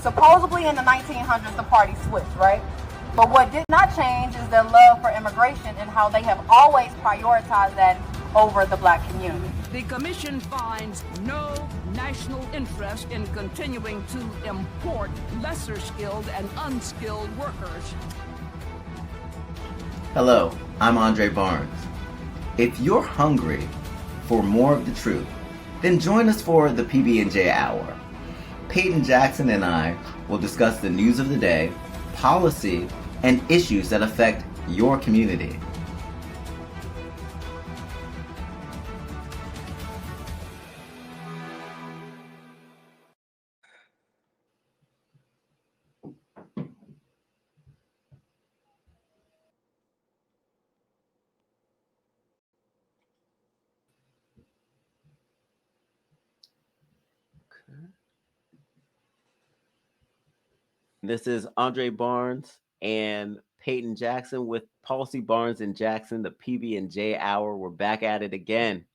Supposedly in the 1900s, the party switched, right? But what did not change is their love for immigration and how they have always prioritized that over the black community. The commission finds no national interest in continuing to import lesser skilled and unskilled workers. Hello, I'm Andre Barnes. If you're hungry for more of the truth, then join us for the PB&J Hour. Peyton Jackson and I will discuss the news of the day, policy, and issues that affect your community. This is Andre Barnes and Peyton Jackson with Policy Barnes and Jackson, the PB&J Hour. We're back at it again.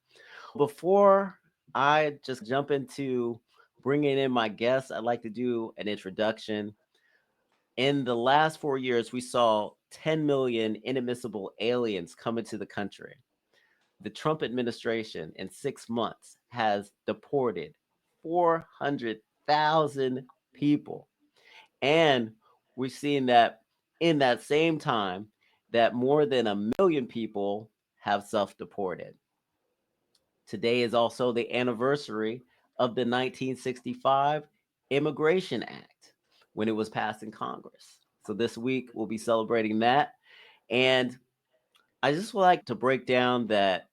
Before I just jump into bringing in my guests, I'd like to do an introduction. In the last 4 years, we saw 10 million inadmissible aliens come into the country. The Trump administration in 6 months has deported 400,000 people. And we've seen that in that same time that more than 1 million people have self-deported. Today is also the anniversary of the 1965 Immigration Act when it was passed in Congress. So this week we'll be celebrating that. And I just would like to break down that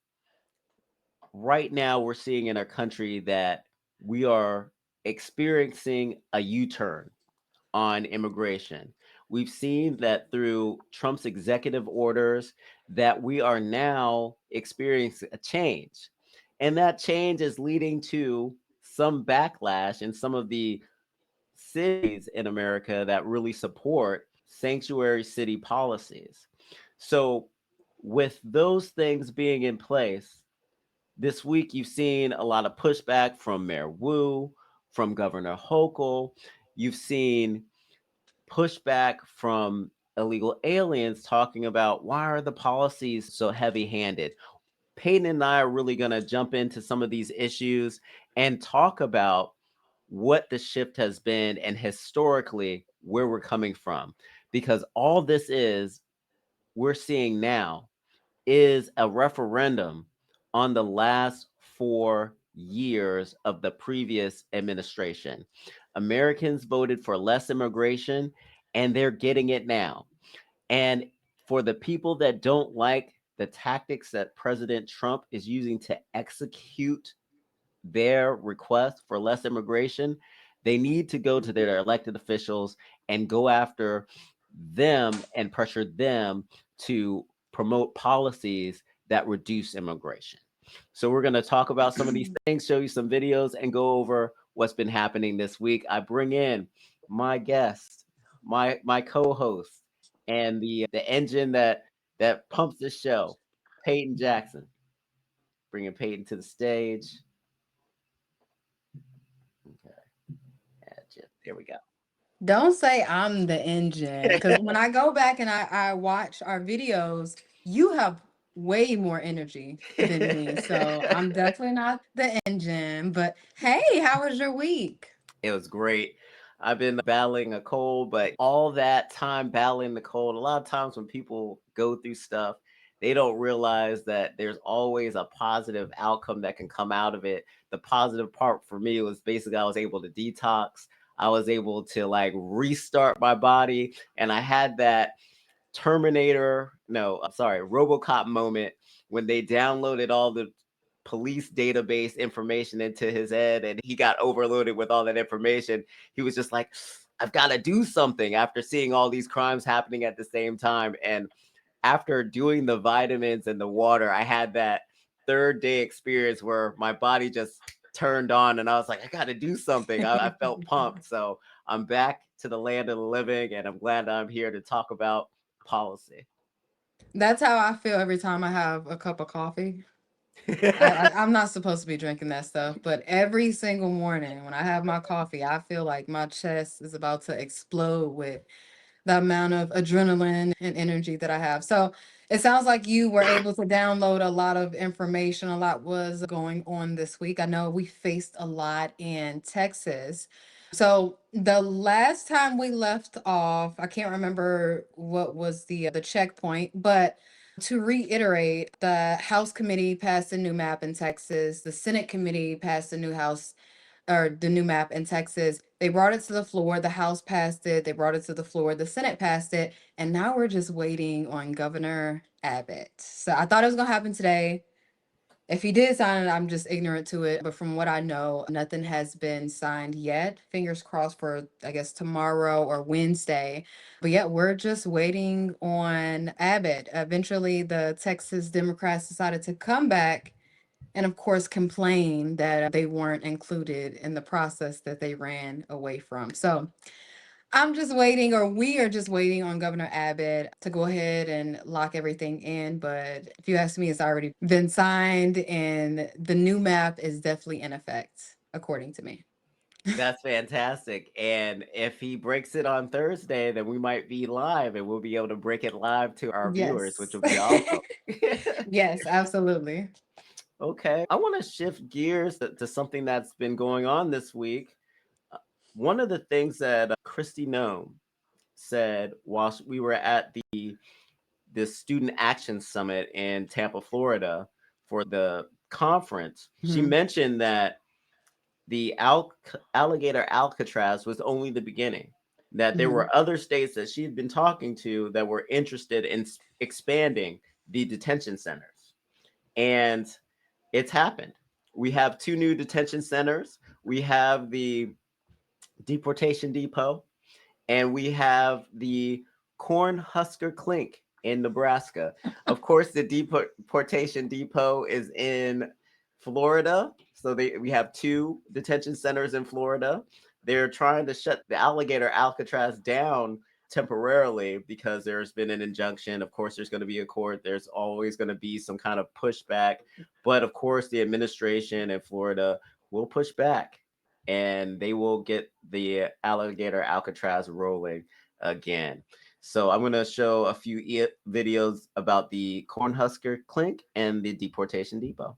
right now we're seeing in our country that we are experiencing a U-turn on immigration. We've seen that through Trump's executive orders that we are now experiencing a change. And that change is leading to some backlash in some of the cities in America that really support sanctuary city policies. So with those things being in place, this week you've seen a lot of pushback from Mayor Wu, from Governor Hochul. You've seen pushback from illegal aliens talking about why are the policies so heavy-handed. Peyton and I are really going to jump into some of these issues and talk about what the shift has been and historically where we're coming from. Because all this is, we're seeing now, is a referendum on the last 4 years of the previous administration. Americans voted for less immigration, and they're getting it now. And for the people that don't like the tactics that President Trump is using to execute their request for less immigration, they need to go to their elected officials and go after them and pressure them to promote policies that reduce immigration. So we're going to talk about some of these things, show you some videos, and go over what's been happening this week. I bring in my guest, my co-host, and the engine that pumps the show, Peyton Jackson. Bringing Peyton to the stage. Okay, there we go. Don't say I'm the engine, because when I go back and I watch our videos, you have way more energy than me. So I'm definitely not the engine. But hey, how was your week? It was great. I've been battling a cold, but all that time battling the cold, a lot of times when people go through stuff, they don't realize that there's always a positive outcome that can come out of it. The positive part for me was basically I was able to detox. I was able to like restart my body, and I had that RoboCop moment when they downloaded all the police database information into his head and he got overloaded with all that information. He was just like, I've got to do something after seeing all these crimes happening at the same time. And after doing the vitamins and the water, I had that third day experience where my body just turned on and I was like, I got to do something. I felt pumped. So I'm back to the land of the living, and I'm glad I'm here to talk about policy. That's how I feel every time I have a cup of coffee. I'm not supposed to be drinking that stuff, but every single morning when I have my coffee, I feel like my chest is about to explode with the amount of adrenaline and energy that I have. So it sounds like you were able to download a lot of information. A lot was going on this week. I know we faced a lot in Texas. So the last time we left off, I can't remember what was the checkpoint, but to reiterate, the House committee passed a new map in Texas. The Senate committee passed a new House or the new map in Texas. They brought it to the floor. The House passed it. They brought it to the floor. The Senate passed it. And now we're just waiting on Governor Abbott. So I thought it was going to happen today. If he did sign it, I'm just ignorant to it. But from what I know, nothing has been signed yet. Fingers crossed for, I guess, tomorrow or Wednesday. But yeah, we're just waiting on Abbott. Eventually, the Texas Democrats decided to come back and, of course, complain that they weren't included in the process that they ran away from. So I'm just waiting, or we are just waiting on Governor Abbott to go ahead and lock everything in. But if you ask me, it's already been signed, and the new map is definitely in effect, according to me. That's fantastic. And if he breaks it on Thursday, then we might be live and we'll be able to break it live to our viewers, which Yes. will be awesome. Yes, absolutely. Okay. I want to shift gears to something that's been going on this week. Uh, One of the things that Christy Nome said whilst we were at the Student Action Summit in Tampa, Florida for the conference, she Mhm. mentioned that the alligator Alcatraz was only the beginning. That there Mhm. were other states that she'd been talking to that were interested in expanding the detention centers. And it's happened. We have two new detention centers. We have the deportation depot, and we have the Cornhusker Clink in Nebraska. Of course, the deportation depot is in Florida. So we have two detention centers in Florida. They're trying to shut the alligator Alcatraz down temporarily because there's been an injunction. Of course, there's going to be a court. There's always going to be some kind of pushback. But of course, the administration in Florida will push back and they will get the alligator Alcatraz rolling again. So I'm going to show a few videos about the Cornhusker Clink and the deportation depot.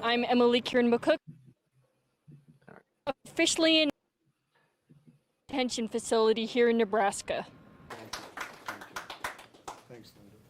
I'm Emily Kieran McCook, officially in detention facility here in Nebraska.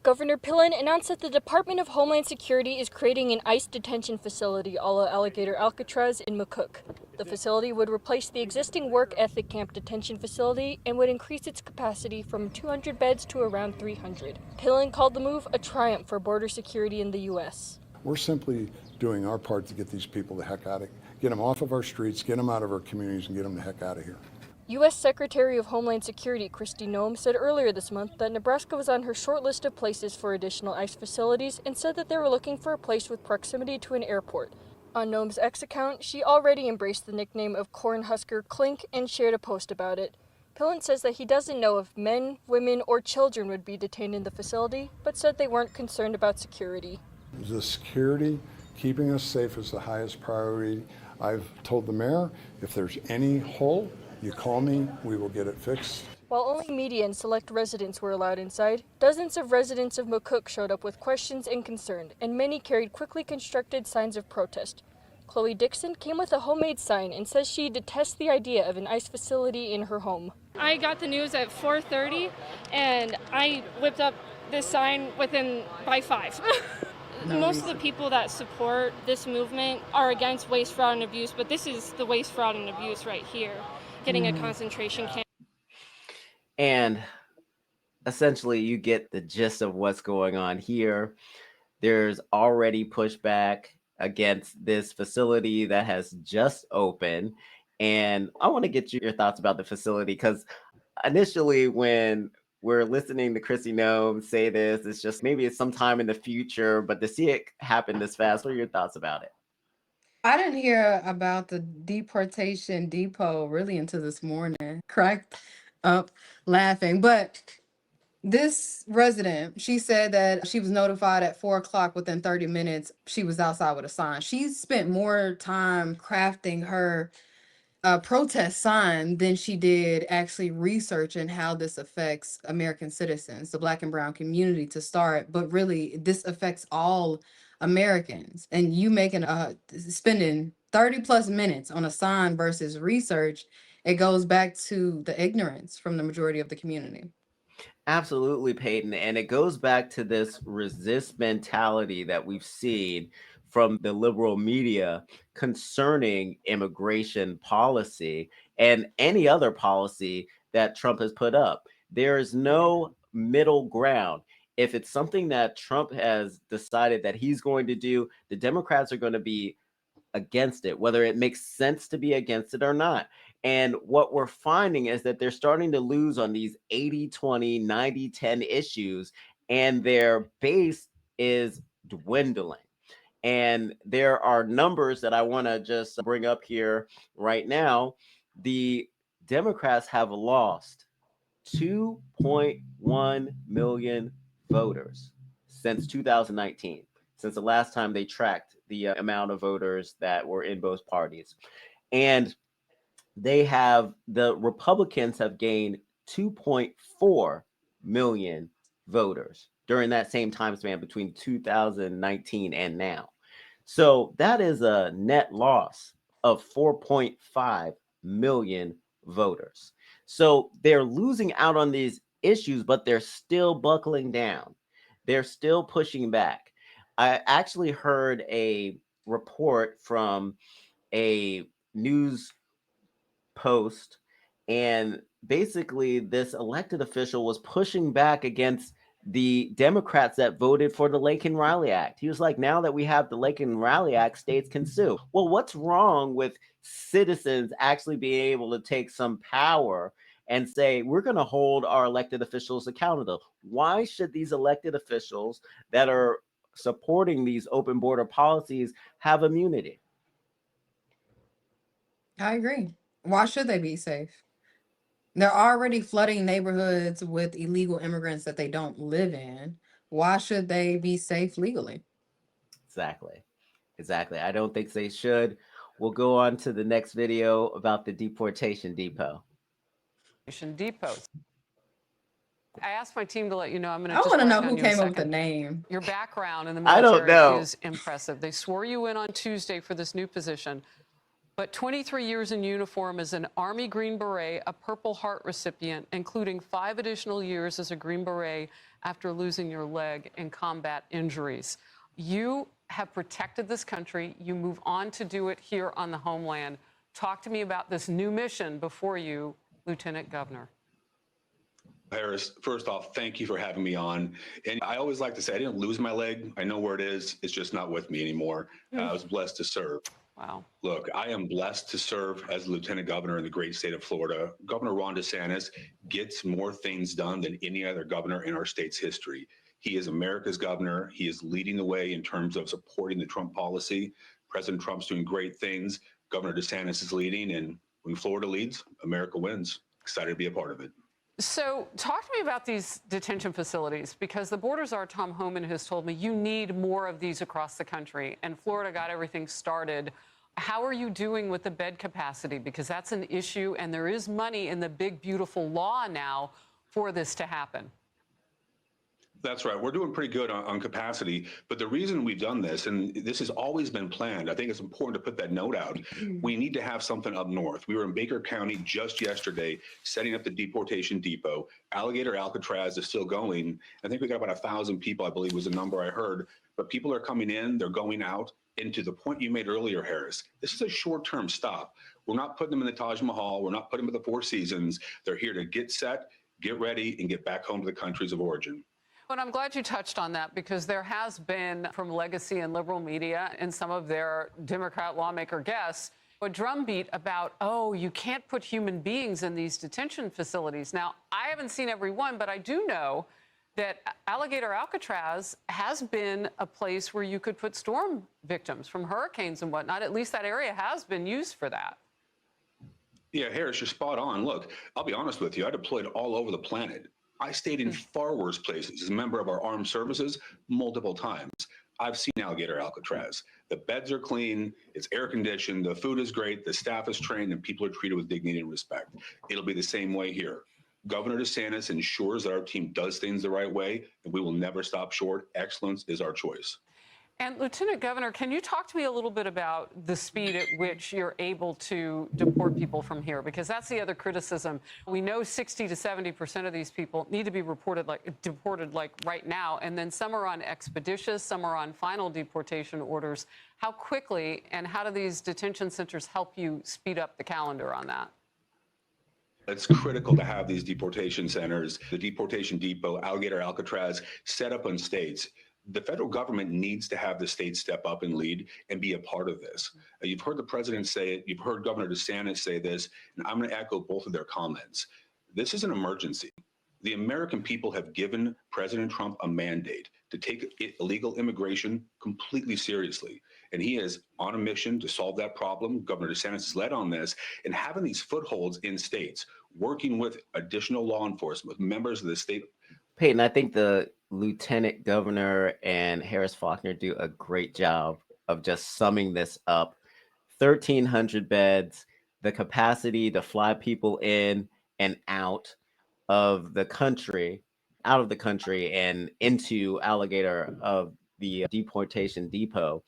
Governor Pillen announced that the Department of Homeland Security is creating an ICE detention facility a la Alligator Alcatraz in McCook. The facility would replace the existing work ethic camp detention facility and would increase its capacity from 200 beds to around 300. Pillen called the move a triumph for border security in the U.S. We're simply doing our part to get these people the heck out of, get them off of our streets, get them out of our communities, and get them the heck out of here. U.S. Secretary of Homeland Security Kristi Noem said earlier this month that Nebraska was on her short list of places for additional ICE facilities and said that they were looking for a place with proximity to an airport. On Noem's X account, she already embraced the nickname of Cornhusker Clink and shared a post about it. Pillen says that he doesn't know if men, women, or children would be detained in the facility, but said they weren't concerned about security. The security, keeping us safe is the highest priority. I've told the mayor, if there's any hole, you call me, we will get it fixed. While only media and select residents were allowed inside, dozens of residents of McCook showed up with questions and concern, and many carried quickly constructed signs of protest. Chloe Dixon came with a homemade sign and says she detests the idea of an ICE facility in her home. I got the news at 4:30, and I whipped up this sign by 5. Most of the people that support this movement are against waste, fraud, and abuse, but this is the waste, fraud, and abuse right here, getting a concentration camp. And essentially, you get the gist of what's going on here. There's already pushback against this facility that has just opened. And I want to get your thoughts about the facility because initially, when we're listening to Chrissy Nome say this, it's just maybe it's sometime in the future, but to see it happen this fast, what are your thoughts about it? I didn't hear about the deportation depot really until this morning. Cracked up laughing. But This resident, she said that she was notified at 4 o'clock. Within 30 minutes, she was outside with a sign. She spent more time crafting her protest sign than she did actually researching how this affects American citizens, the Black and brown community to start. But really, this affects all Americans. And you making spending 30 plus minutes on a sign versus research, it goes back to the ignorance from the majority of the community. Absolutely, Peyton. And it goes back to this resist mentality that we've seen from the liberal media concerning immigration policy and any other policy that Trump has put up. There is no middle ground. If it's something that Trump has decided that he's going to do, the Democrats are going to be against it, whether it makes sense to be against it or not. And what we're finding is that they're starting to lose on these 80-20, 90-10 issues, and their base is dwindling. And there are numbers that I want to just bring up here right now. The Democrats have lost 2.1 million voters since 2019, since the last time they tracked the amount of voters that were in both parties. And the Republicans have gained 2.4 million voters during that same time span between 2019 and now. So that is a net loss of 4.5 million voters. So they're losing out on these issues, but they're still buckling down. They're still pushing back. I actually heard a report from a news post, and basically this elected official was pushing back against the Democrats that voted for the Laken Riley Act. He was like, now that we have the Laken Riley Act, states can sue. Well, what's wrong with citizens actually being able to take some power and say, we're going to hold our elected officials accountable? Why should these elected officials that are supporting these open border policies have immunity? I agree. Why should they be safe? They're already flooding neighborhoods with illegal immigrants that they don't live in. Why should they be safe legally? Exactly. Exactly. I don't think they should. We'll go on to the next video about the deportation depot. Depot. I asked my team to let you know I'm going to I just want to know brag who on you a came up with the second. name. Your background in the I don't military know. is impressive. They swore you in on Tuesday for this new position, but 23 years in uniform as an Army Green Beret, a Purple Heart recipient, including 5 additional years as a Green Beret after losing your leg in combat injuries. You have protected this country. You move on to do it here on the homeland. Talk to me about this new mission before you, Lieutenant Governor. Harris, first off, thank you for having me on. And I always like to say, I didn't lose my leg. I know where it is. It's just not with me anymore. I was blessed to serve. Wow. Look, I am blessed to serve as Lieutenant Governor in the great state of Florida. Governor Ron DeSantis gets more things done than any other governor in our state's history. He is America's governor. He is leading the way in terms of supporting the Trump policy. President Trump's doing great things. Governor DeSantis is leading. And when Florida leads, America wins. Excited to be a part of it. So talk to me about these detention facilities, because the border czar, Tom Homan, has told me you need more of these across the country, and Florida got everything started. How are you doing with the bed capacity? Because that's an issue, and there is money in the big, beautiful law now for this to happen. That's right. We're doing pretty good on capacity. But the reason we've done this, and this has always been planned, I think it's important to put that note out. We need to have something up north. We were in Baker County just yesterday setting up the deportation depot. Alligator Alcatraz is still going. I think we got about 1,000 people, I believe was the number I heard. But people are coming in, they're going out. And to the point you made earlier, Harris, this is a short-term stop. We're not putting them in the Taj Mahal. We're not putting them at the Four Seasons. They're here to get set, get ready, and get back home to the countries of origin. But I'm glad you touched on that, because there has been, from legacy and liberal media and some of their Democrat lawmaker guests, a drumbeat about, oh, you can't put human beings in these detention facilities. Now, I haven't seen every one, but I do know that Alligator Alcatraz has been a place where you could put storm victims from hurricanes and whatnot. At least that area has been used for that. Yeah, Harris, you're spot on. Look, I'll be honest with you. I deployed all over the planet. I stayed in far worse places as a member of our armed services multiple times. I've seen Alligator Alcatraz. The beds are clean, it's air conditioned, the food is great, the staff is trained, and people are treated with dignity and respect. It'll be the same way here. Governor DeSantis ensures that our team does things the right way, and we will never stop short. Excellence is our choice. And Lieutenant Governor, can you talk to me a little bit about the speed at which you're able to deport people from here? Because that's the other criticism. We know 60 to 70% of these people need to be deported like right now, and then some are on expeditious, some are on final deportation orders. How quickly and how do these detention centers help you speed up the calendar on that? It's critical to have these deportation centers, the deportation depot, Alligator Alcatraz, set up in states. The federal government needs to have the states step up and lead and be a part of this. You've heard the president say it, you've heard Governor DeSantis say this, and I'm going to echo both of their comments. This is an emergency. The American people have given President Trump a mandate to take illegal immigration completely seriously. And he is on a mission to solve that problem. Governor DeSantis has led on this, and having these footholds in states, working with additional law enforcement, with members of the state. Peyton, I think the Lieutenant Governor and Harris Faulkner do a great job of just summing this up. 1,300 beds, the capacity to fly people in and out of the country, and into Alligator of the deportation depot,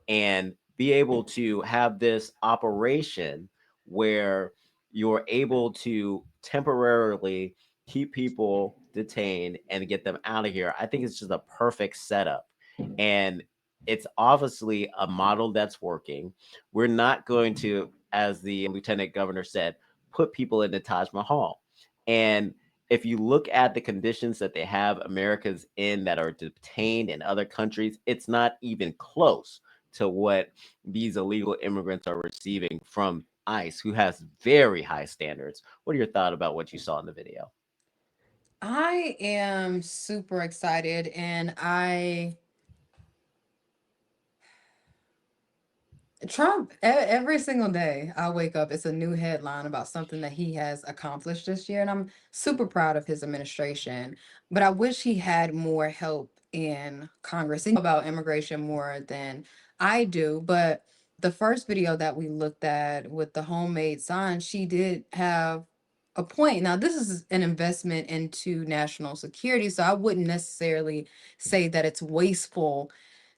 and be able to have this operation where you're able to temporarily keep people detained and get them out of here. I think it's just a perfect setup. And it's obviously a model that's working. We're not going to, as the Lieutenant Governor said, put people into Taj Mahal. And if you look at the conditions that they have Americans in that are detained in other countries, it's not even close to what these illegal immigrants are receiving from ICE, who has very high standards. What are your thoughts about what you saw in the video? I am super excited, and Trump, every single day I wake up, it's a new headline about something that he has accomplished this year. And I'm super proud of his administration. But I wish he had more help in Congress. And about immigration more than I do. But the first video that we looked at with the homemade sign, she did have a point. Now, this is an investment into national security. So I wouldn't necessarily say that it's wasteful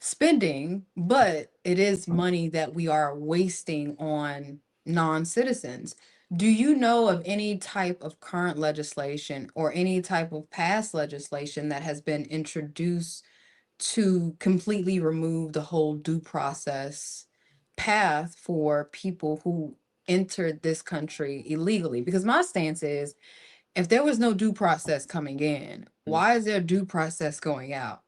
spending, but it is money that we are wasting on non-citizens. Do you know of any type of current legislation or any type of past legislation that has been introduced to completely remove the whole due process path for people who entered this country illegally? Because my stance is, if there was no due process coming in, why is there due process going out?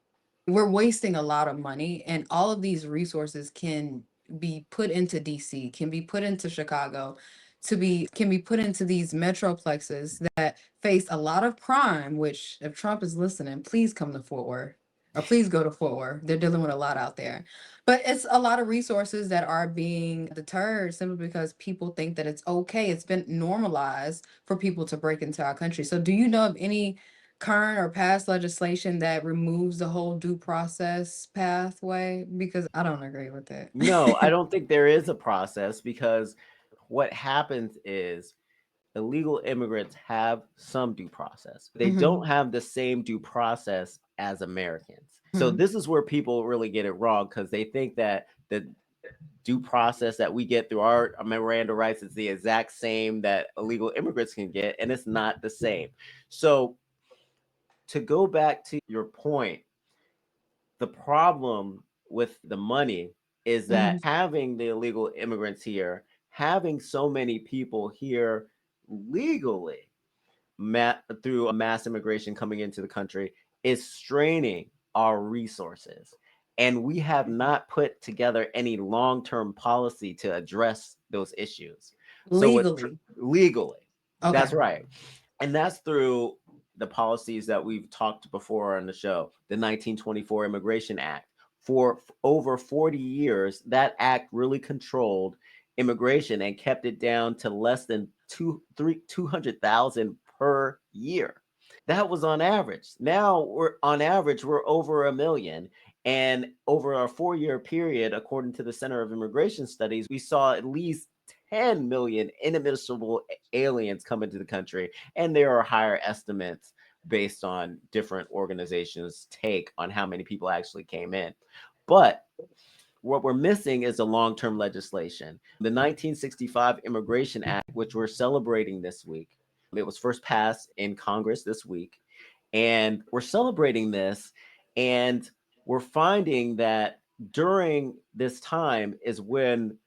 We're wasting a lot of money, and all of these resources can be put into DC, can be put into Chicago, can be put into these metroplexes that face a lot of crime, which if Trump is listening, please come to Fort Worth. Or please go to Fort Worth. They're dealing with a lot out there. But it's a lot of resources that are being deterred simply because people think that it's okay. It's been normalized for people to break into our country. So do you know of any current or past legislation that removes the whole due process pathway? Because I don't agree with it. No, I don't think there is a process, because what happens is illegal immigrants have some due process. They don't have the same due process as Americans. So this is where people really get it wrong, because they think that the due process that we get through our Miranda rights is the exact same that illegal immigrants can get, and it's not the same. So to go back to your point, the problem with the money is that having the illegal immigrants here, having so many people here legally, through a mass immigration coming into the country, is straining our resources. And we have not put together any long-term policy to address those issues. Legally. Legally. Okay. That's right. And that's through the policies that we've talked before on the show, the 1924 Immigration Act. For over 40 years, that act really controlled immigration and kept it down to less than 200,000 per year. That was on average. Now we're on average, we're over a million. And over a 4-year period, according to the Center of Immigration Studies, we saw at least 10 million inadmissible aliens come into the country. And there are higher estimates based on different organizations' take on how many people actually came in. But what we're missing is a long-term legislation. The 1965 Immigration Act, which we're celebrating this week, it was first passed in Congress this week. And we're celebrating this, and we're finding that during this time is when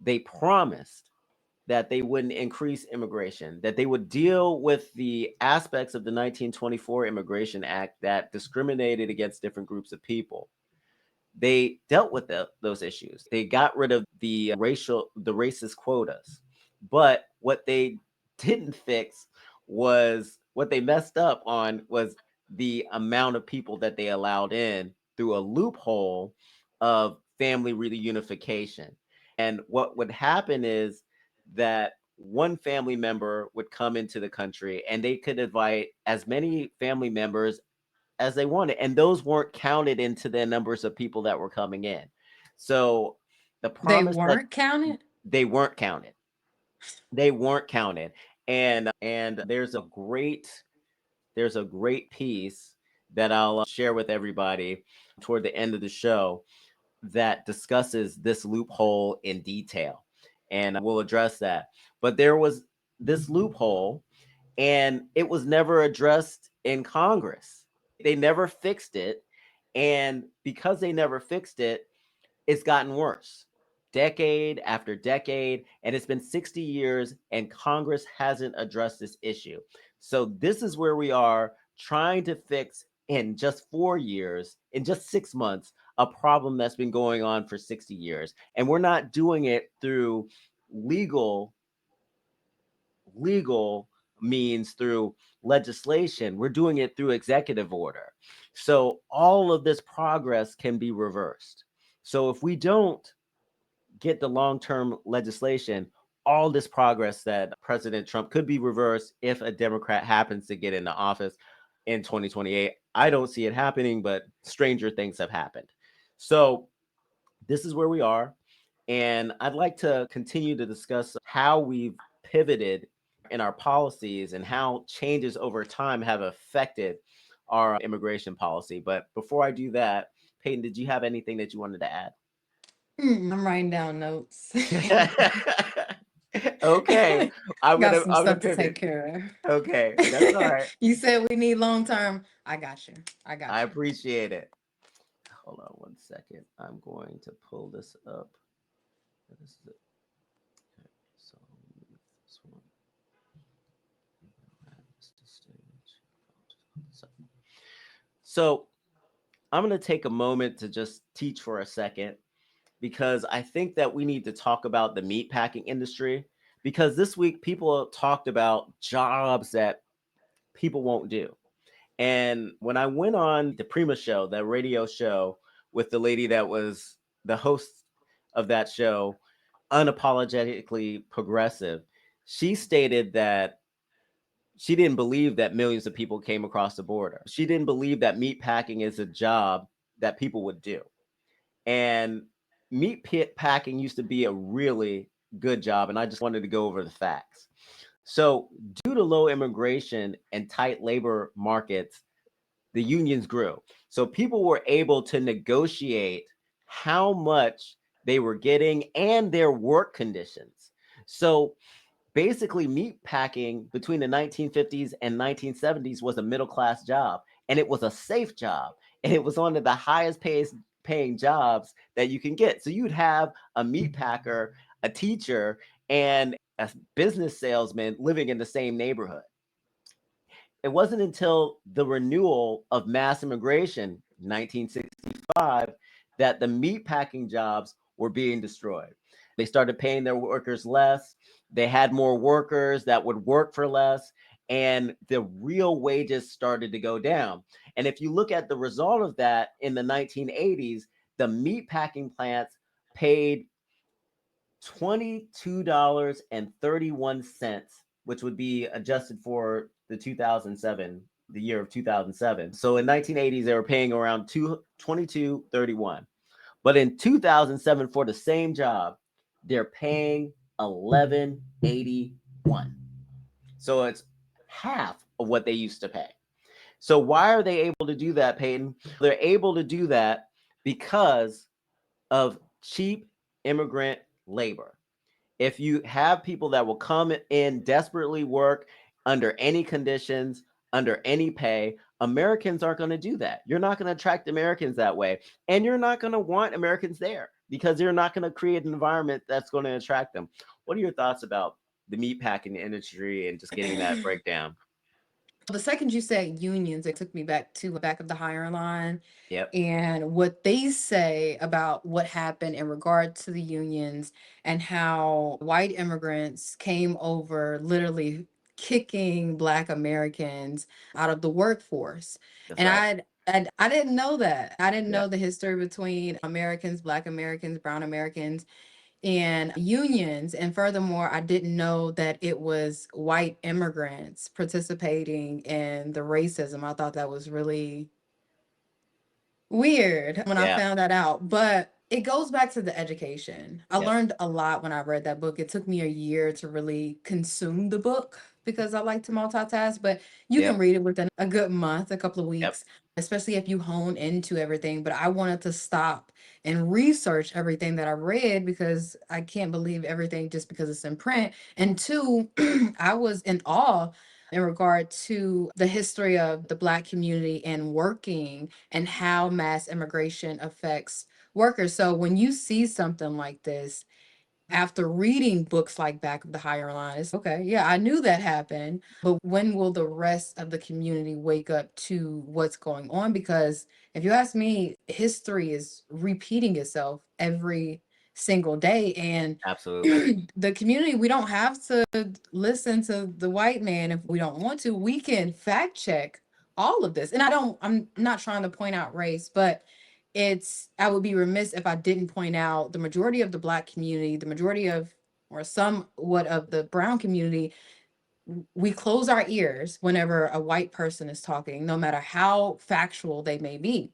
they promised that they wouldn't increase immigration, that they would deal with the aspects of the 1924 Immigration Act that discriminated against different groups of people. They dealt with those issues. They got rid of the racist quotas. But what they didn't fix was what they messed up on was the amount of people that they allowed in through a loophole of family reunification. And what would happen is that one family member would come into the country and they could invite as many family members as they wanted, and those weren't counted into the numbers of people that were coming in. So the They promise that weren't counted? they weren't counted, they weren't counted, and there's a great piece that I'll share with everybody toward the end of the show that discusses this loophole in detail, and we'll address that. But there was this loophole, and it was never addressed in Congress. They never fixed it. And because they never fixed it, it's gotten worse decade after decade. And it's been 60 years, and Congress hasn't addressed this issue. So, this is where we are trying to fix in just 4 years, in just 6 months, a problem that's been going on for 60 years. And we're not doing it through legal legal means through legislation. We're doing it through executive order. So all of this progress can be reversed. So if we don't get the long-term legislation, all this progress that President Trump could be reversed if a Democrat happens to get into office in 2028. I don't see it happening, but stranger things have happened. So this is where we are. And I'd like to continue to discuss how we've pivoted in our policies and how changes over time have affected our immigration policy. But before I do that, Peyton, did you have anything that you wanted to add? I'm writing down notes. Okay, Got some I'm gonna stuff to take pivot. care Okay, that's all of. right. You said we need long term. I got you. I got I you. appreciate it. Hold on one second. I'm going to pull this up. This is it. Okay, so this one. So I'm going to take a moment to just teach for a second because I think that we need to talk about the meatpacking industry because this week people talked about jobs that people won't do. And when I went on the Prima show, the radio show with the lady that was the host of that show, unapologetically progressive, she stated that she didn't believe that millions of people came across the border. She didn't believe that meat packing is a job that people would do. And packing used to be a really good job. And I just wanted to go over the facts. So, due to low immigration and tight labor markets, the unions grew. So, people were able to negotiate how much they were getting and their work conditions. So, basically, meat packing between the 1950s and 1970s was a middle class job, and it was a safe job, and it was one of the highest paying jobs that you can get. So you'd have a meat packer, a teacher, and a business salesman living in the same neighborhood. It wasn't until the renewal of mass immigration, 1965, that the meatpacking jobs were being destroyed. They started paying their workers less. They had more workers that would work for less, and the real wages started to go down. And if you look at the result of that in the 1980s, the meatpacking plants paid $22.31, which would be adjusted for the 2007 the year of 2007. So in 1980s, they were paying around 22.31. But in 2007, for the same job, they're paying 11.81. So it's half of what they used to pay. So why are they able to do that, Peyton? They're able to do that because of cheap immigrant labor. If you have people that will come in, desperately work under any conditions, under any pay, Americans aren't going to do that. You're not going to attract Americans that way. And you're not going to want Americans there because you're not going to create an environment that's going to attract them. What are your thoughts about the meatpacking industry and just getting that breakdown? The second you said unions, it took me back to the back of the higher line Yep. and what they say about what happened in regard to the unions and how white immigrants came over literally kicking Black Americans out of the workforce. That's And right. I didn't know that. I didn't Yeah. know the history between Americans, Black Americans, Brown Americans, and unions. And furthermore, I didn't know that it was white immigrants participating in the racism. I thought that was really weird when I Yeah. found that out. But it goes back to the education. I Yep. learned a lot when I read that book. It took me a year to really consume the book because I like to multitask, but you can Yep. read it within a good month, a couple of Yep. weeks, especially if you hone into everything. But I wanted to stop and research everything that I read because I can't believe everything just because it's in print. And two, I was in awe in regard to the history of the Black community and working and how mass immigration affects workers. So when you see something like this, after reading books like Back of the Higher Line, it's okay, yeah, I knew that happened. But when will the rest of the community wake up to what's going on? Because if you ask me, history is repeating itself every single day. And Absolutely. the community, we don't have to listen to the white man if we don't want to. We can fact check all of this. And I'm not trying to point out race, but I would be remiss if I didn't point out the majority of the Black community, the majority of, or somewhat of the brown community, we close our ears whenever a white person is talking, no matter how factual they may be.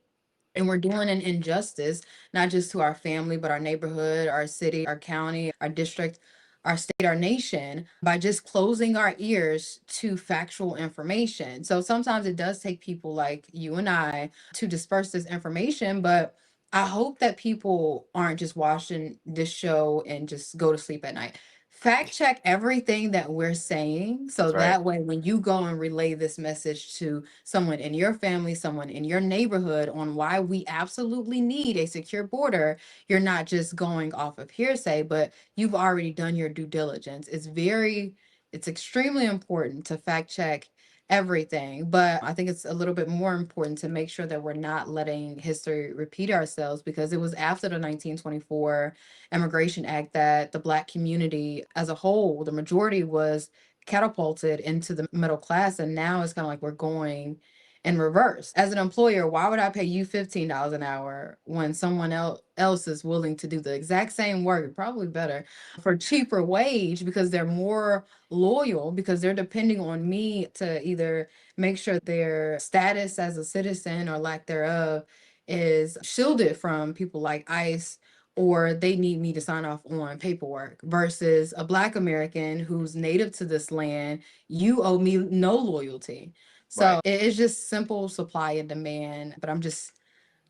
And we're doing an injustice, not just to our family, but our neighborhood, our city, our county, our district, our state, our nation, by just closing our ears to factual information. So sometimes it does take people like you and I to disperse this information, but I hope that people aren't just watching this show and just go to sleep at night. Fact check everything that we're saying so That's right. that way when you go and relay this message to someone in your family, someone in your neighborhood on why we absolutely need a secure border, you're not just going off of hearsay, but you've already done your due diligence. It's extremely important to fact check everything, but I think it's a little bit more important to make sure that we're not letting history repeat ourselves, because it was after the 1924 Immigration Act that the Black community as a whole, the majority, was catapulted into the middle class. And now it's kind of like we're going in reverse. As an employer, why would I pay you $15 an hour when someone else is willing to do the exact same work, probably better, for cheaper wage, because they're more loyal, because they're depending on me to either make sure their status as a citizen or lack thereof is shielded from people like ICE, or they need me to sign off on paperwork, versus a Black American who's native to this land. You owe me no loyalty. Right. So it's just simple supply and demand. But I'm just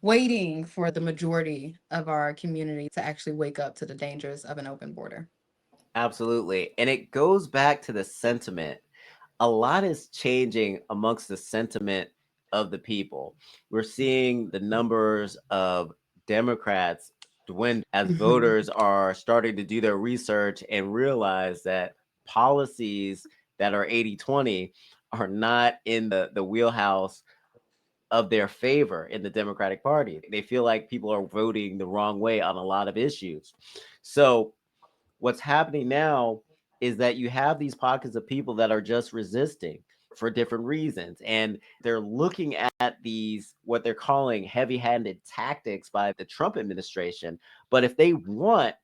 waiting for the majority of our community to actually wake up to the dangers of an open border. Absolutely. And it goes back to the sentiment. A lot is changing amongst the sentiment of the people. We're seeing the numbers of Democrats dwindle as Mhm. voters are starting to do their research and realize that policies that are 80-20 are not in the wheelhouse of their favor in the Democratic Party. They feel like people are voting the wrong way on a lot of issues. So what's happening now is that you have these pockets of people that are just resisting for different reasons. And they're looking at these, what they're calling heavy handed tactics by the Trump administration. But if they want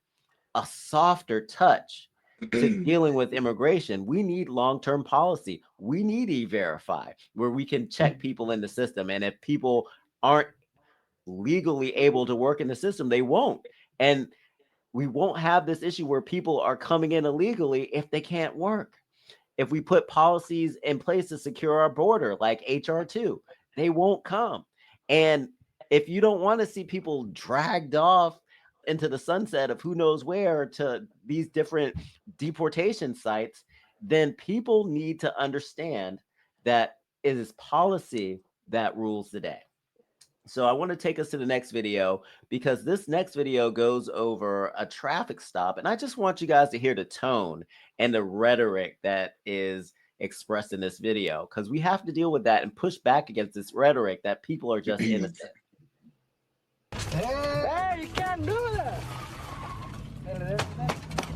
a softer touch, to dealing with immigration. We need long-term policy. We need e-verify, where we can check people in the system. And if people aren't legally able to work in the system, they won't. And we won't have this issue where people are coming in illegally if they can't work. If we put policies in place to secure our border, like HR2, they won't come. And if you don't want to see people dragged off into the sunset of who knows where to these different deportation sites, then people need to understand that it is policy that rules the day. So I want to take us to the next video, because this next video goes over a traffic stop. And I just want you guys to hear the tone and the rhetoric that is expressed in this video, because we have to deal with that and push back against this rhetoric that people are just innocent. Hey, you can't do that.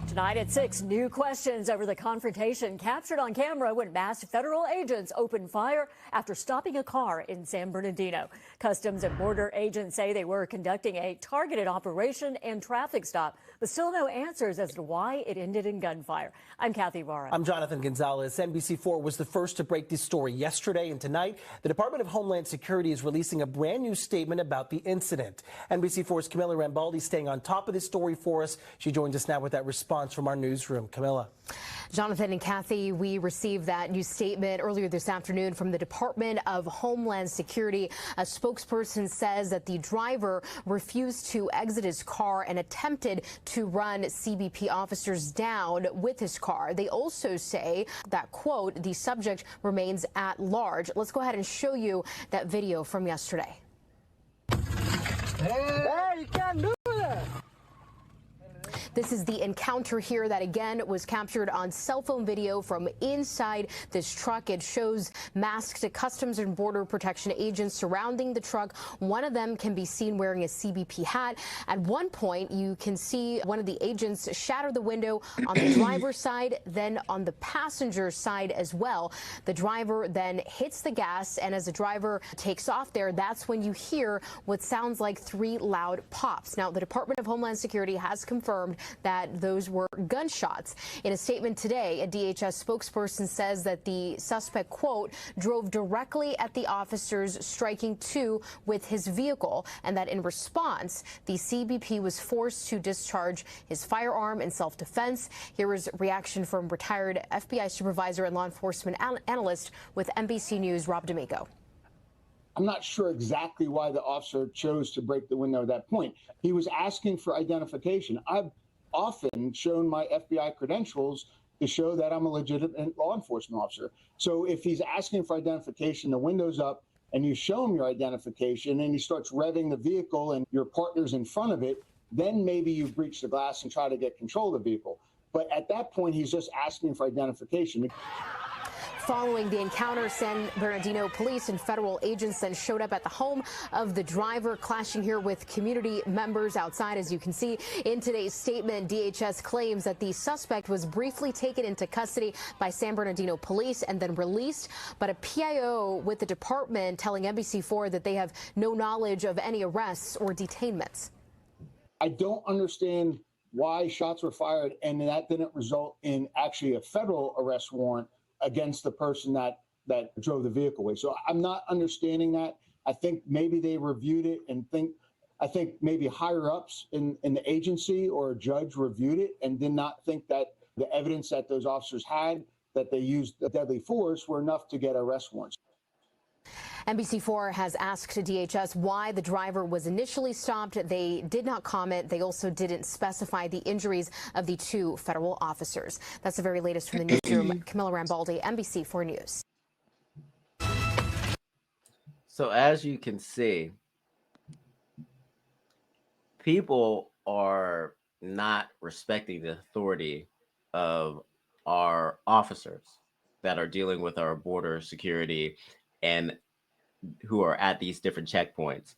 Tonight at 6, new questions over the confrontation captured on camera when masked federal agents opened fire after stopping a car in San Bernardino. Customs and Border agents say they were conducting a targeted operation and traffic stop, but still no answers as to why it ended in gunfire. I'm Kathy Vara. I'm Jonathan Gonzalez. NBC4 was the first to break this story yesterday, and tonight the Department of Homeland Security is releasing a brand new statement about the incident. NBC4's Camilla Rambaldi staying on top of this story for us. She joins us now with that response from our newsroom. Camilla. Jonathan and Kathy, we received that new statement earlier this afternoon from the Department of Homeland Security. A spokesperson says that the driver refused to exit his car and attempted to run CBP officers down with his car. They also say that, quote, the subject remains at large. Let's go ahead and show you that video from yesterday. Hey, you can't do that. This is the encounter here that, again, was captured on cell phone video from inside this truck. It shows masked Customs and Border Protection agents surrounding the truck. One of them can be seen wearing a CBP hat. At one point, you can see one of the agents shatter the window on the driver's side, then on the passenger side as well. The driver then hits the gas, and as the driver takes off there, that's when you hear what sounds like 3 loud pops. Now, the Department of Homeland Security has confirmed that those were gunshots. In a statement today, a DHS spokesperson says that the suspect, quote, drove directly at the officers, striking 2 with his vehicle, and that in response, the CBP was forced to discharge his firearm in self-defense. Here is reaction from retired FBI supervisor and law enforcement analyst with NBC News, Rob D'Amico. I'm not sure exactly why the officer chose to break the window at that point. He was asking for identification. I've often shown my FBI credentials to show that I'm a legitimate law enforcement officer. So if he's asking for identification, the window's up, and you show him your identification, and he starts revving the vehicle and your partner's in front of it, then maybe you breach the glass and try to get control of the vehicle. But at that point, he's just asking for identification. Following the encounter, San Bernardino police and federal agents then showed up at the home of the driver, clashing here with community members outside. As you can see in today's statement, DHS claims that the suspect was briefly taken into custody by San Bernardino police and then released, but a PIO with the department telling NBC4 that they have no knowledge of any arrests or detainments. I don't understand why shots were fired and that didn't result in actually a federal arrest warrant against the person that drove the vehicle away. So I'm not understanding that. I think maybe they reviewed it and I think maybe higher ups in the agency or a judge reviewed it and did not think that the evidence that those officers had that they used deadly force were enough to get arrest warrants. NBC4 has asked DHS why the driver was initially stopped. They did not comment. They also didn't specify the injuries of the 2 federal officers. That's the very latest from the newsroom. Camilla Rambaldi, NBC4 News. So as you can see, people are not respecting the authority of our officers that are dealing with our border security and who are at these different checkpoints.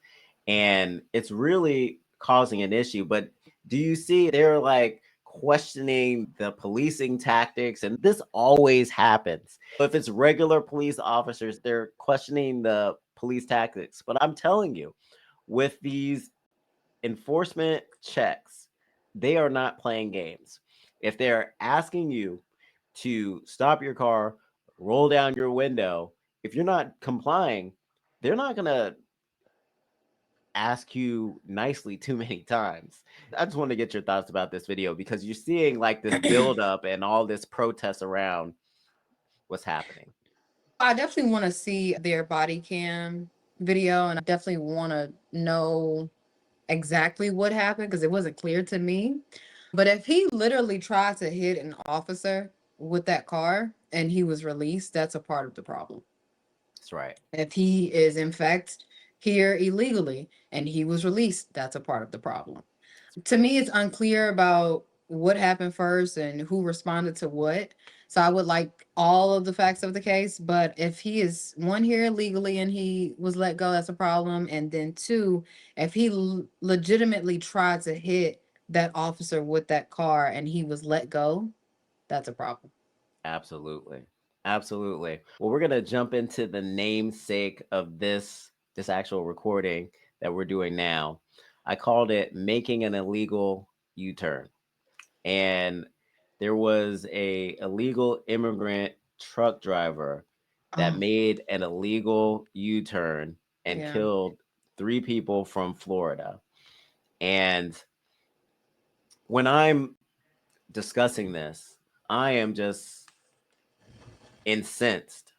And it's really causing an issue. But do you see they're like questioning the policing tactics? And this always happens. If it's regular police officers, they're questioning the police tactics. But I'm telling you, with these enforcement checks, they are not playing games. If they're asking you to stop your car, roll down your window, if you're not complying, they're not going to ask you nicely too many times. I just want to get your thoughts about this video because you're seeing like this buildup and all this protest around what's happening. I definitely want to see their body cam video, and I definitely want to know exactly what happened because it wasn't clear to me. But if he literally tried to hit an officer with that car and he was released, that's a part of the problem. That's right. If he is in fact here illegally and he was released, that's a part of the problem. To me, it's unclear about what happened first and who responded to what. So I would like all of the facts of the case. But if he is one here illegally and he was let go, that's a problem. And then two, if he legitimately tried to hit that officer with that car and he was let go, that's a problem. Absolutely. Absolutely. Well, we're going to jump into the namesake of this actual recording that we're doing now. I called it Making an Illegal U-Turn. And there was a illegal immigrant truck driver that made an illegal U-turn and killed 3 people from Florida. And when I'm discussing this, I am just incensed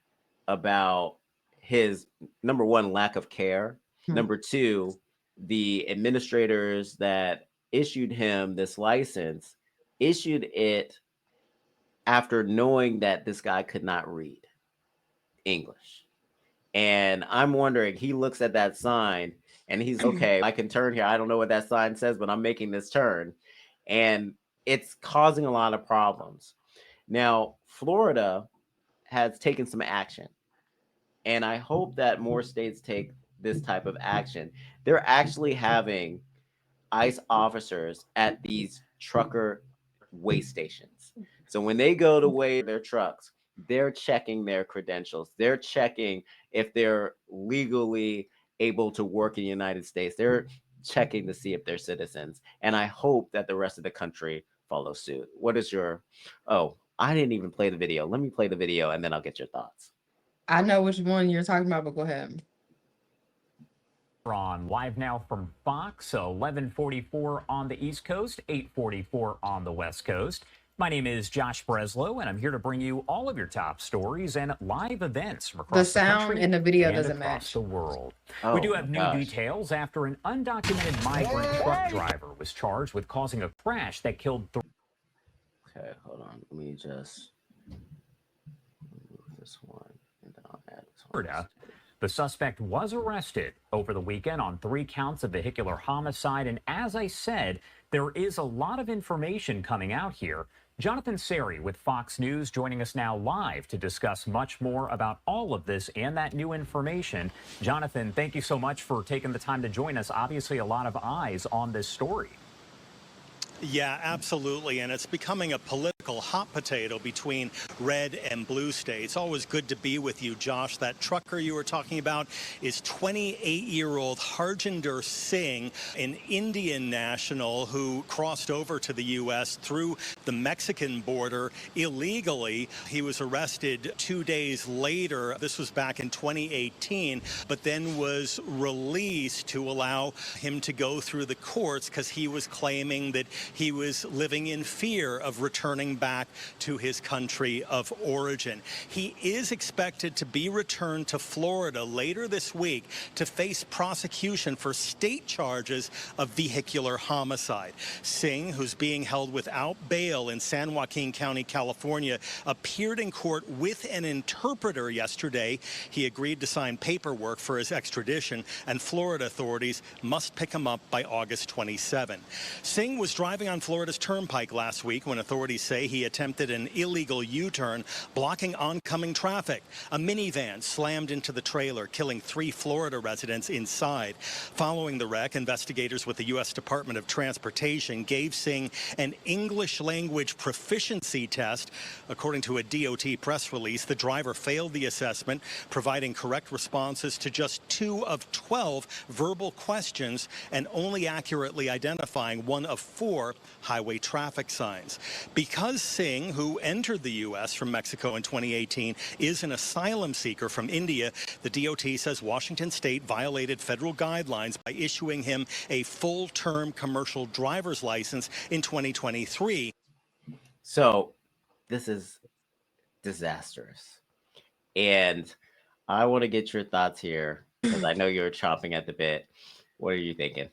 about his, number one, lack of care. Number two, the administrators that issued him this license issued it after knowing that this guy could not read English. And I'm wondering, he looks at that sign and he's okay, I can turn here. I don't know what that sign says, but I'm making this turn. And it's causing a lot of problems. Now, Florida has taken some action. And I hope that more states take this type of action. They're actually having ICE officers at these trucker weigh stations. So when they go to weigh their trucks, they're checking their credentials. They're checking if they're legally able to work in the United States. They're checking to see if they're citizens. And I hope that the rest of the country follows suit. What is your, I didn't even play the video. Let me play the video and then I'll get your thoughts. I know which one you're talking about, but go ahead. On live now from Fox, 11:44 on the East Coast, 8:44 on the West Coast. My name is Josh Breslow, and I'm here to bring you all of your top stories and live events from across the country. The sound in the video and doesn't across match the world. Oh, we do have new details after an undocumented migrant truck driver was charged with causing a crash that killed 3. Okay, hold on. Let me just move this one and then I'll add this one. The suspect was arrested over the weekend on 3 counts of vehicular homicide. And as I said, there is a lot of information coming out here. Jonathan Seri with Fox News joining us now live to discuss much more about all of this and that new information. Jonathan, thank you so much for taking the time to join us. Obviously, a lot of eyes on this story. Yeah, absolutely. And it's becoming a political hot potato between red and blue states. Always good to be with you, Josh. That trucker you were talking about is 28-year-old Harjinder Singh, an Indian national who crossed over to the U.S. through the Mexican border illegally. He was arrested 2 days later. This was back in 2018, but then was released to allow him to go through the courts because he was claiming that he was living in fear of returning back to his country of origin. He is expected to be returned to Florida later this week to face prosecution for state charges of vehicular homicide. Singh, who's being held without bail in San Joaquin County, California, appeared in court with an interpreter yesterday. He agreed to sign paperwork for his extradition, and Florida authorities must pick him up by August 27. Singh was driving on Florida's Turnpike last week when authorities say say he attempted an illegal U-turn, blocking oncoming traffic. A minivan slammed into the trailer, killing 3 Florida residents inside. Following the wreck, investigators with the U.S. Department of Transportation gave Singh an English language proficiency test. According to a DOT press release, the driver failed the assessment, providing correct responses to just 2 of 12 verbal questions and only accurately identifying 1 of 4 highway traffic signs. Because Singh, who entered the U.S. from Mexico in 2018, is an asylum seeker from India, the DOT says Washington state violated federal guidelines by issuing him a full-term commercial driver's license in 2023. So this is disastrous. And I want to get your thoughts here because I know you're chomping at the bit. What are you thinking?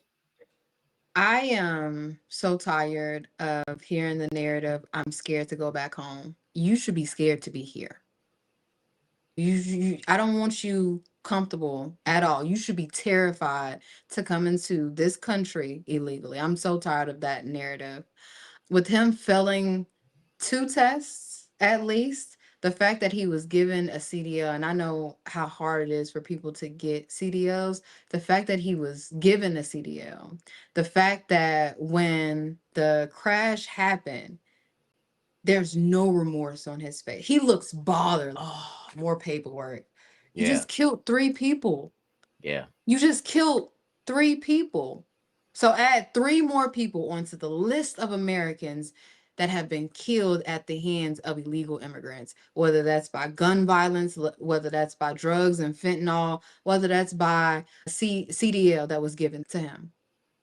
I am so tired of hearing the narrative, I'm scared to go back home. You should be scared to be here. I don't want you comfortable at all. You should be terrified to come into this country illegally. I'm so tired of that narrative. With him failing 2 tests, at least, the fact that he was given a CDL, and I know how hard it is for people to get CDLs, the fact that he was given a CDL, the fact that when the crash happened, there's no remorse on his face. He looks bothered. Oh, more paperwork. You just killed 3 people. Yeah. You just killed 3 people. So add 3 more people onto the list of Americans that have been killed at the hands of illegal immigrants, whether that's by gun violence, whether that's by drugs and fentanyl, whether that's by CDL that was given to him.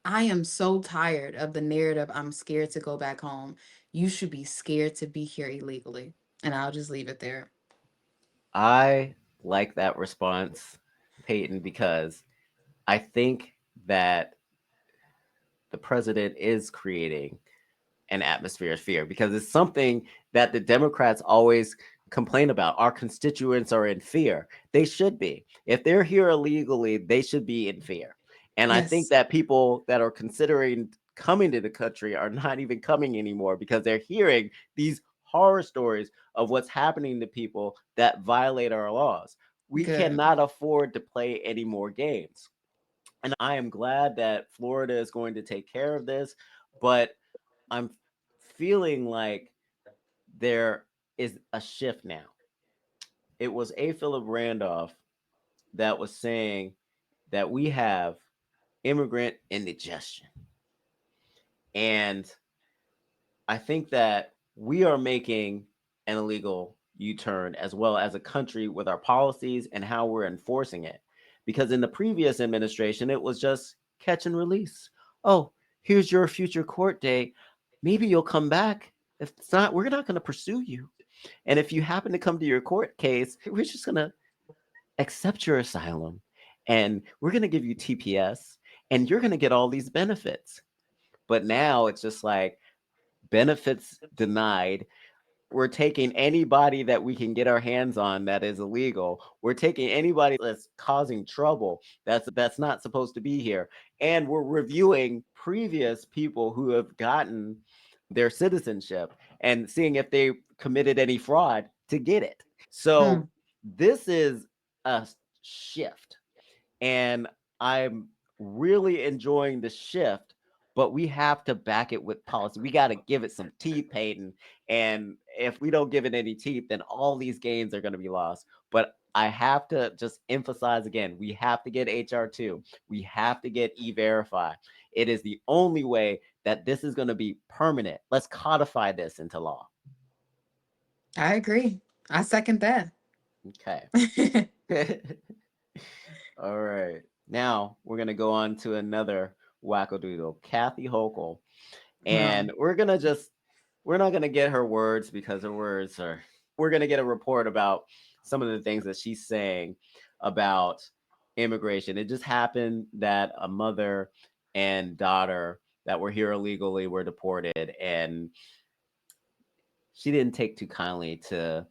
I am so tired of the narrative, I'm scared to go back home. You should be scared to be here illegally. And I'll just leave it there. I like that response, Peyton, because I think that the president is creating an atmosphere of fear because it's something that the Democrats always complain about. Our constituents are in fear. They should be. If they're here illegally, they should be in fear. And I think that people that are considering coming to the country are not even coming anymore because they're hearing these horror stories of what's happening to people that violate our laws. We cannot afford to play any more games. And I am glad that Florida is going to take care of this, but I'm feeling like there is a shift now. It was A. Philip Randolph that was saying that we have immigrant indigestion. And I think that we are making an illegal U-turn as well as a country with our policies and how we're enforcing it. Because in the previous administration, it was just catch and release. Oh, here's your future court date. Maybe you'll come back. If it's not, we're not going to pursue you. And if you happen to come to your court case, we're just going to accept your asylum and we're going to give you TPS and you're going to get all these benefits. But now it's just like benefits denied. We're taking anybody that we can get our hands on that is illegal. We're taking anybody that's causing trouble that's not supposed to be here. And we're reviewing previous people who have gotten their citizenship and seeing if they committed any fraud to get it. So this is a shift. And I'm really enjoying the shift, but we have to back it with policy. We got to give it some teeth, Peyton. And if we don't give it any teeth, then all these gains are going to be lost. But I have to just emphasize again, we have to get HR2. We have to get E-Verify. It is the only way that this is going to be permanent. Let's codify this into law. I agree. I second that. Okay. All right. Now we're going to go on to another wackadoodle, Kathy Hochul. And we're not going to get her words because her words we're going to get a report about some of the things that she's saying about immigration. It just happened that a mother and daughter that were here illegally were deported, and she didn't take too kindly to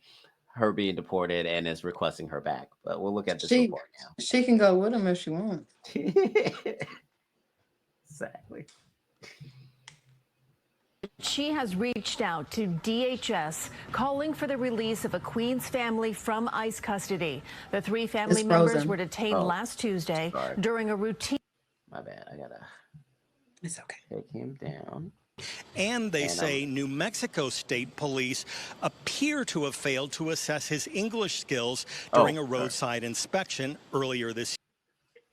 her being deported and is requesting her back. But we'll look at this report now. She can go with him if she wants. Exactly. she has reached out to DHS calling for the release of a Queens family from ICE custody. The three family members were detained last Tuesday during a routine. My bad. I gotta. It's okay. Take him down. And they say New Mexico State Police appear to have failed to assess his English skills during a roadside inspection earlier this year.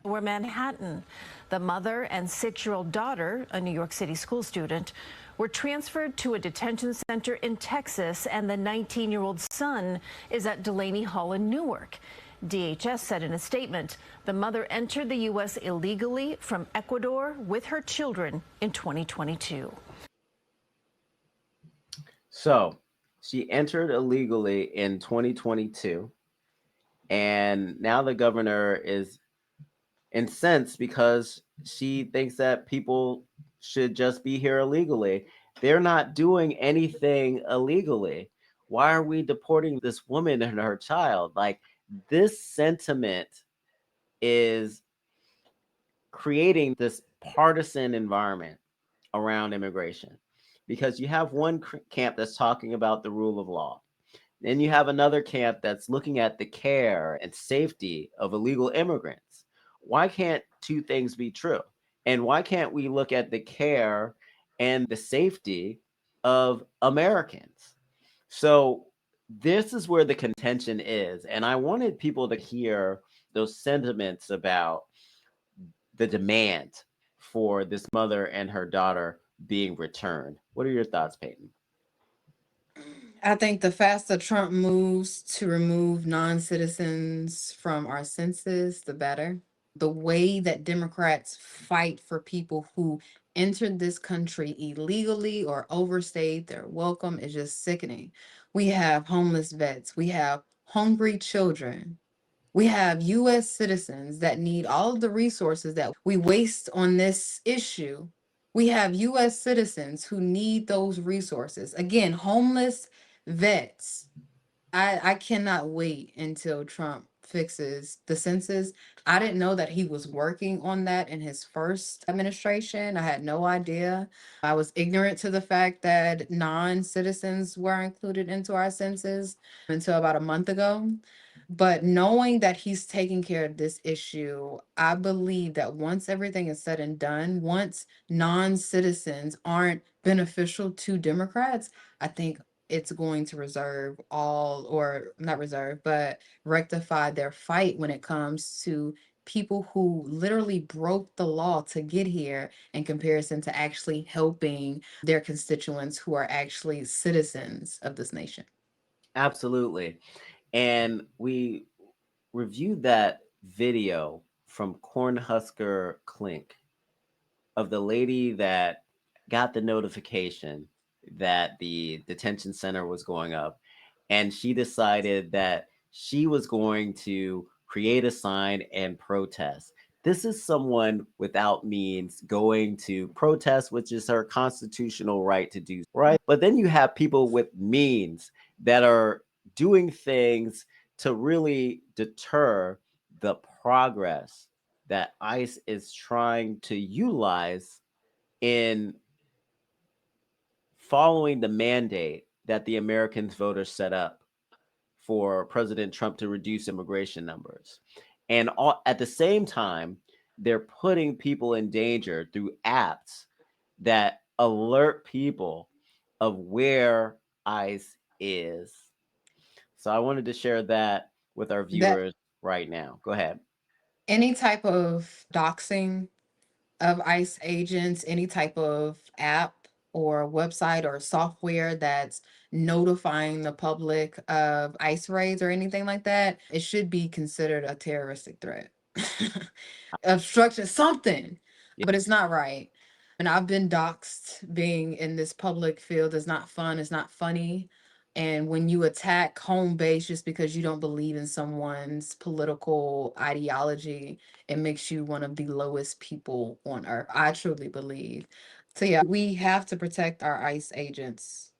Or Manhattan. The mother and 6-year-old daughter, a New York City school student, were transferred to a detention center in Texas, and the 19-year-old son is at Delaney Hall in Newark. DHS said in a statement, the mother entered the U.S. illegally from Ecuador with her children in 2022. So she entered illegally in 2022, and now the governor is incensed because she thinks that people should just be here illegally. They're not doing anything illegally. Why are we deporting this woman and her child? Like, this sentiment is creating this partisan environment around immigration, because you have one camp that's talking about the rule of law. Then you have another camp that's looking at the care and safety of illegal immigrants. Why can't two things be true? And why can't we look at the care and the safety of Americans? So this is where the contention is. And I wanted people to hear those sentiments about the demand for this mother and her daughter being returned. What are your thoughts, Peyton? I think the faster Trump moves to remove non-citizens from our census, the better. The way that Democrats fight for people who entered this country illegally or overstayed their welcome is just sickening. We have homeless vets. We have hungry children. We have U.S. citizens that need all of the resources that we waste on this issue. We have U.S. citizens who need those resources. Again, homeless vets. I cannot wait until Trump fixes the census. I didn't know that he was working on that in his first administration. I had no idea. I was ignorant to the fact that non-citizens were included into our census until about a month ago. But knowing that he's taking care of this issue, I believe that once everything is said and done, once non-citizens aren't beneficial to Democrats, I think it's going to reserve all, or not reserve, but rectify their fight when it comes to people who literally broke the law to get here in comparison to actually helping their constituents who are actually citizens of this nation. Absolutely. And we reviewed that video from Cornhusker Clink of the lady that got the notification that the detention center was going up, and she decided that she was going to create a sign and protest. This is someone without means going to protest, which is her constitutional right to do, right? But then you have people with means that are doing things to really deter the progress that ICE is trying to utilize in following the mandate that the American voters set up for President Trump to reduce immigration numbers. And at the same time, they're putting people in danger through apps that alert people of where ICE is. So I wanted to share that with our viewers right now. Go ahead. Any type of doxing of ICE agents, any type of app or website or software that's notifying the public of ICE raids or anything like that, it should be considered a terroristic threat. Obstruction, something, but it's not right. And I've been doxxed. Being in this public field is not fun, it's not funny. And when you attack home base just because you don't believe in someone's political ideology, it makes you one of the lowest people on earth. I truly believe. So yeah, we have to protect our ICE agents,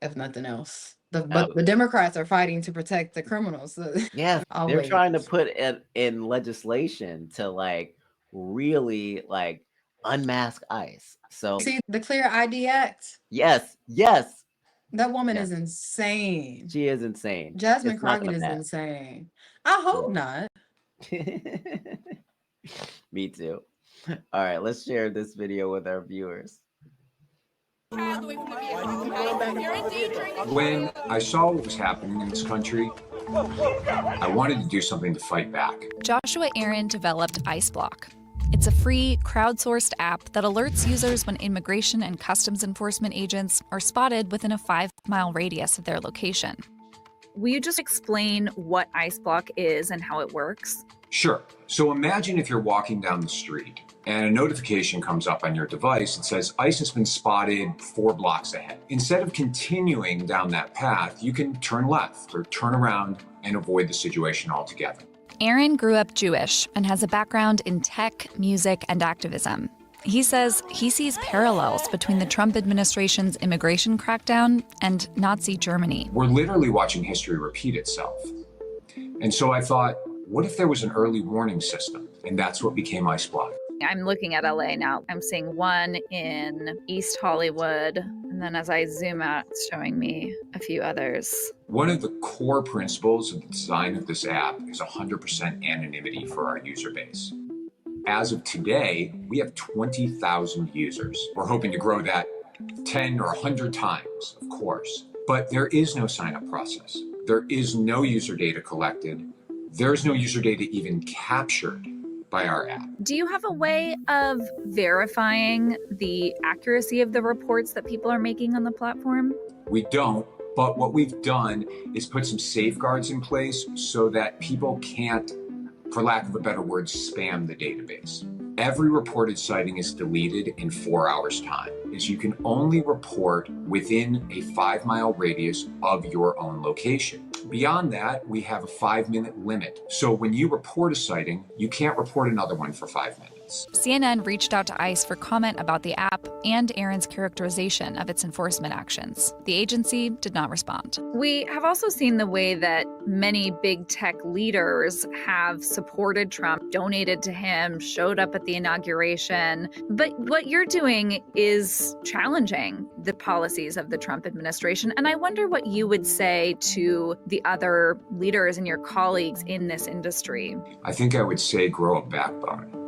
if nothing else. But the Democrats are fighting to protect the criminals. Yes, I'll they're wait. trying to put it in legislation to like really like unmask ICE. So See the Clear ID Act? yes, yes, That woman yes, is insane. she is insane. Jasmine It's not Crockett gonna is pass. insane. I hope Yeah. not. Me too. All right, let's share this video with our viewers. When I saw what was happening in this country, I wanted to do something to fight back. Joshua Aaron developed IceBlock. It's a free, crowdsourced app that alerts users when immigration and customs enforcement agents are spotted within a 5-mile radius of their location. Will you just explain what IceBlock is and how it works? Sure. So imagine if you're walking down the street and a notification comes up on your device that says ICE has been spotted 4 blocks ahead. Instead of continuing down that path, you can turn left or turn around and avoid the situation altogether. Aaron grew up Jewish and has a background in tech, music, and activism. He says he sees parallels between the Trump administration's immigration crackdown and Nazi Germany. We're literally watching history repeat itself. And so I thought, what if there was an early warning system? And that's what became IceBlock. I'm looking at LA now. I'm seeing one in East Hollywood, and then as I zoom out, it's showing me a few others. One of the core principles of the design of this app is 100% anonymity for our user base. As of today, we have 20,000 users. We're hoping to grow that 10 or 100 times, of course. But there is no sign-up process. There is no user data collected. There's no user data even captured by our app. Do you have a way of verifying the accuracy of the reports that people are making on the platform? We don't, but what we've done is put some safeguards in place so that people can't, for lack of a better word, spam the database. Every reported sighting is deleted in 4 hours' time, as you can only report within a 5-mile radius of your own location. Beyond that, we have a 5-minute limit. So when you report a sighting, you can't report another one for 5 minutes. CNN reached out to ICE for comment about the app and Aaron's characterization of its enforcement actions. The agency did not respond. We have also seen the way that many big tech leaders have supported Trump, donated to him, showed up at the inauguration. But what you're doing is challenging the policies of the Trump administration. And I wonder what you would say to the other leaders and your colleagues in this industry. I think I would say grow a backbone.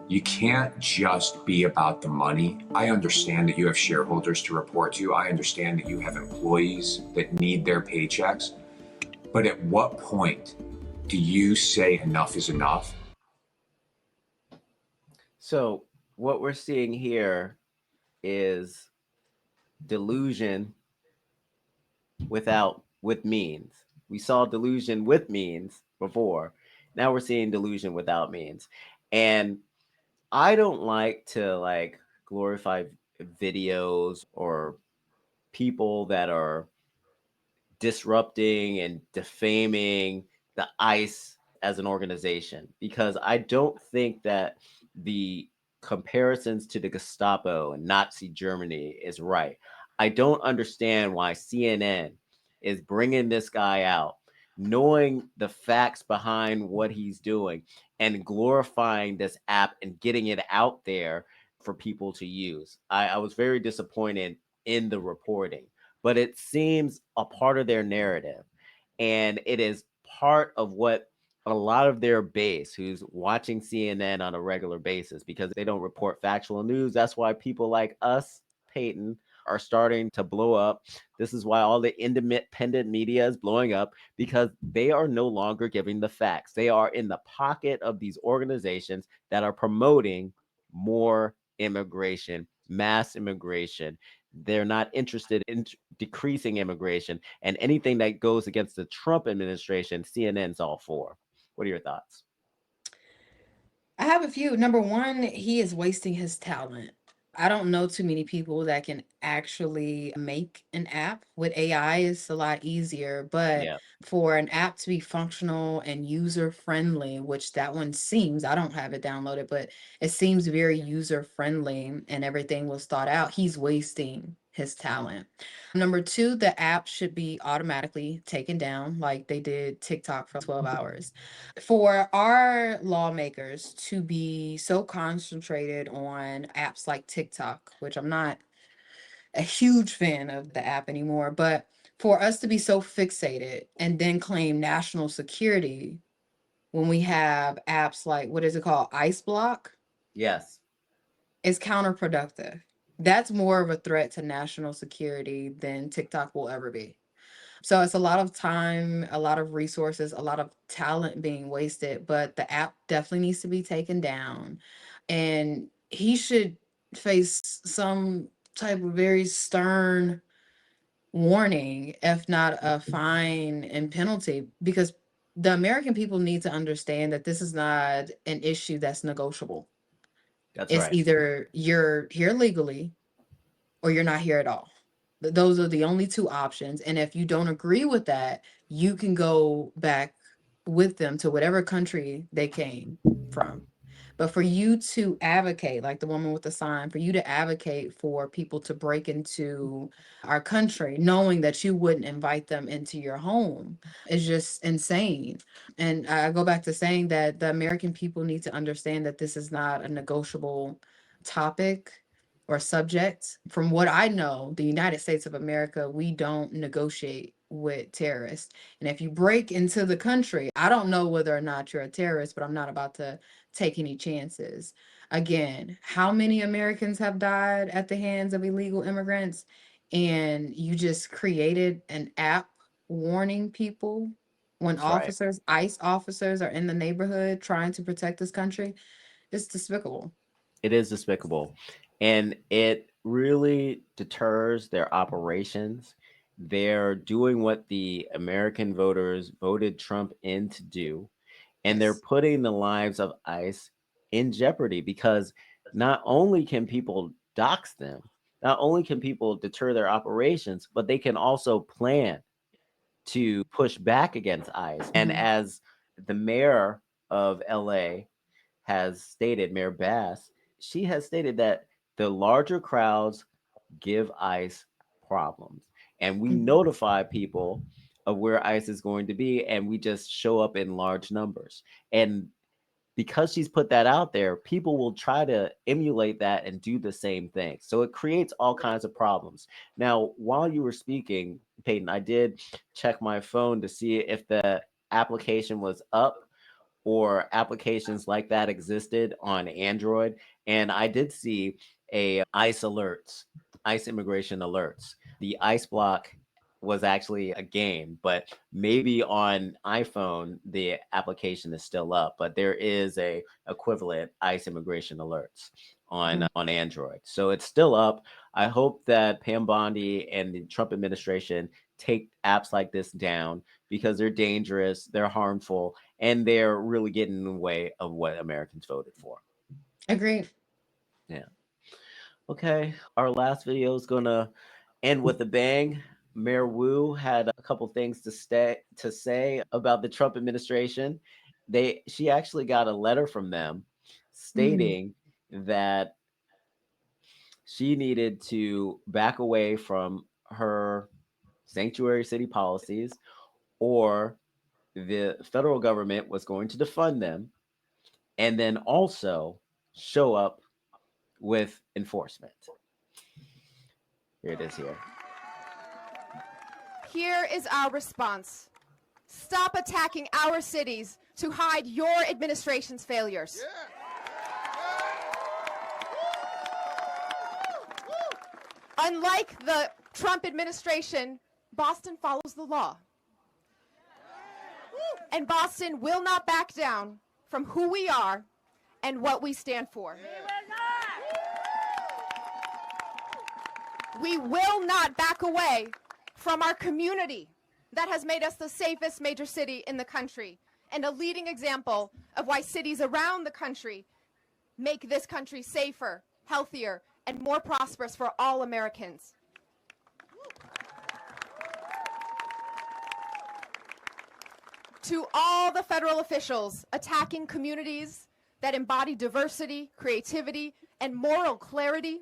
You can't just be about the money. I understand that you have shareholders to report to. I understand that you have employees that need their paychecks. But at what point do you say enough is enough? So what we're seeing here is delusion with means. We saw delusion with means before. Now we're seeing delusion without means. And I don't like to glorify videos or people that are disrupting and defaming the ICE as an organization, because I don't think that the comparisons to the Gestapo and Nazi Germany is right. I don't understand why CNN is bringing this guy out, knowing the facts behind what he's doing and glorifying this app and getting it out there for people to use. I was very disappointed in the reporting, but it seems a part of their narrative. And it is part of what a lot of their base who's watching CNN on a regular basis, because they don't report factual news. That's why people like us, Peyton, are starting to blow up. This is why all the independent media is blowing up, because they are no longer giving the facts. They are in the pocket of these organizations that are promoting more immigration, mass immigration. They're not interested in decreasing immigration, and anything that goes against the Trump administration, CNN's all for. What are your thoughts? I have a few. Number one, he is wasting his talent. I don't know too many people that can actually make an app. With AI, it's a lot easier, but Yeah. for an app to be functional and user friendly, which that one seems, I don't have it downloaded, but it seems very user friendly and everything was thought out. He's wasting his talent. Number two, the app should be automatically taken down like they did TikTok for 12 hours. For our lawmakers to be so concentrated on apps like TikTok, which I'm not a huge fan of the app anymore, but for us to be so fixated and then claim national security when we have apps like, what is it called? Ice Block, Yes. is counterproductive. That's more of a threat to national security than TikTok will ever be. So it's a lot of time, a lot of resources, a lot of talent being wasted, but the app definitely needs to be taken down. And he should face some type of very stern warning, if not a fine and penalty, because the American people need to understand that this is not an issue that's negotiable. That's It's right. either you're here legally or you're not here at all. Those are the only two options. And if you don't agree with that, you can go back with them to whatever country they came from. But for you to advocate, like the woman with the sign, for you to advocate for people to break into our country, knowing that you wouldn't invite them into your home, is just insane. And I go back to saying that the American people need to understand that this is not a negotiable topic or subject. From what I know, the United States of America, we don't negotiate with terrorists. And if you break into the country, I don't know whether or not you're a terrorist, but I'm not about to take any chances. Again, how many Americans have died at the hands of illegal immigrants? And you just created an app warning people when That's right. officers, ICE officers, are in the neighborhood trying to protect this country. It's despicable. It is despicable. And it really deters their operations. They're doing what the American voters voted Trump in to do. And they're Yes. putting the lives of ICE in jeopardy because not only can people dox them, not only can people deter their operations, but they can also plan to push back against ICE. And Mhm. as the mayor of LA has stated, Mayor Bass, she has stated that the larger crowds give ICE problems. And we Mhm. notify people of where ICE is going to be, and we just show up in large numbers. And because she's put that out there, people will try to emulate that and do the same thing. So it creates all kinds of problems. Now, while you were speaking, Peyton, I did check my phone to see if the application was up or applications like that existed on Android. And I did see a ICE alerts, ICE immigration alerts. The ICE block was actually a game, but maybe on iPhone the application is still up, but there is a equivalent ICE immigration alerts on Android. So it's still up. I hope that Pam Bondi and the Trump administration take apps like this down because they're dangerous, they're harmful, and they're really getting in the way of what Americans voted for. Agreed. Yeah. Okay. Our last video is gonna end with a bang. Mayor Wu had a couple things to say about the Trump administration. She actually got a letter from them Mm. stating that she needed to back away from her sanctuary city policies, or the federal government was going to defund them and then also show up with enforcement. Here it is here. Here is our response. Stop attacking our cities to hide your administration's failures. Unlike the Trump administration, Boston follows the law. And Boston will not back down from who we are and what we stand for. We will not back away from our community that has made us the safest major city in the country and a leading example of why cities around the country make this country safer, healthier, and more prosperous for all Americans. To all the federal officials attacking communities that embody diversity, creativity, and moral clarity,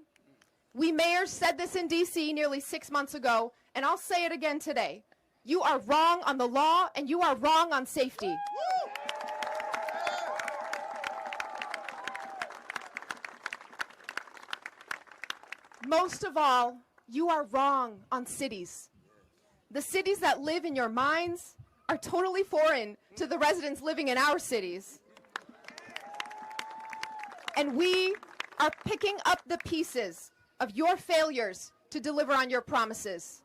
We mayors said this in DC nearly 6 months ago, and I'll say it again today. You are wrong on the law, and you are wrong on safety. Most of all, you are wrong on cities. The cities that live in your minds are totally foreign to the residents living in our cities. And we are picking up the pieces of your failures to deliver on your promises.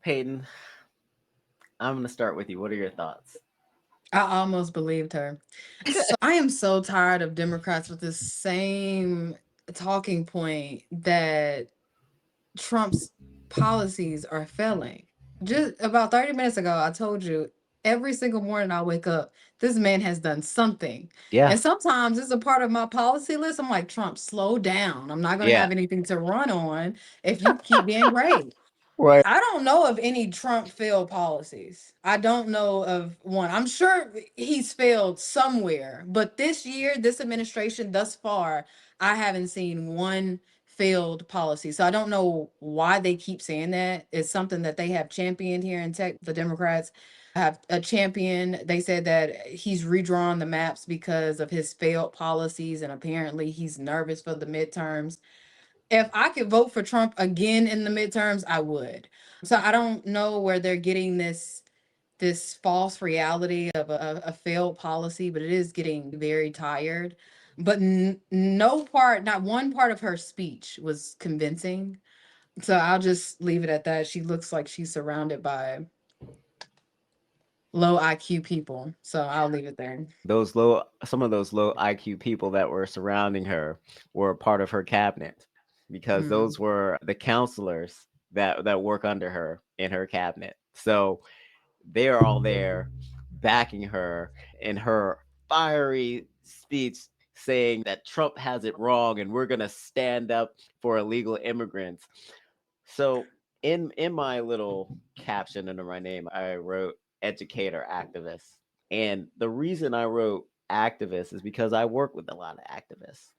Peyton, I'm going to start with you. What are your thoughts? I almost believed her. So I am so tired of Democrats with this same talking point that Trump's policies are failing. Just about 30 minutes ago, I told you every single morning I wake up, this man has done something. Yeah. And sometimes it's a part of my policy list. I'm like, Trump, slow down. I'm not going to Yeah. have anything to run on if you keep being great. Right. I don't know of any Trump failed policies. I don't know of one. I'm sure he's failed somewhere, but this year, this administration thus far, I haven't seen one failed policy. So I don't know why they keep saying that. It's something that they have championed here in tech. The Democrats have a champion. They said that he's redrawn the maps because of his failed policies, and apparently he's nervous for the midterms. If I could vote for Trump again in the midterms, I would. So I don't know where they're getting this false reality of a failed policy, but it is getting very tired. But no part, not one part of her speech was convincing. So I'll just leave it at that. She looks like she's surrounded by low IQ people. So I'll leave it there. Some of those low IQ people that were surrounding her were part of her cabinet, because those were the counselors that work under her in her cabinet. So they're all there backing her in her fiery speech, saying that Trump has it wrong and we're going to stand up for illegal immigrants. So in my little caption under my name, I wrote educator activist. And the reason I wrote activist is because I work with a lot of activists.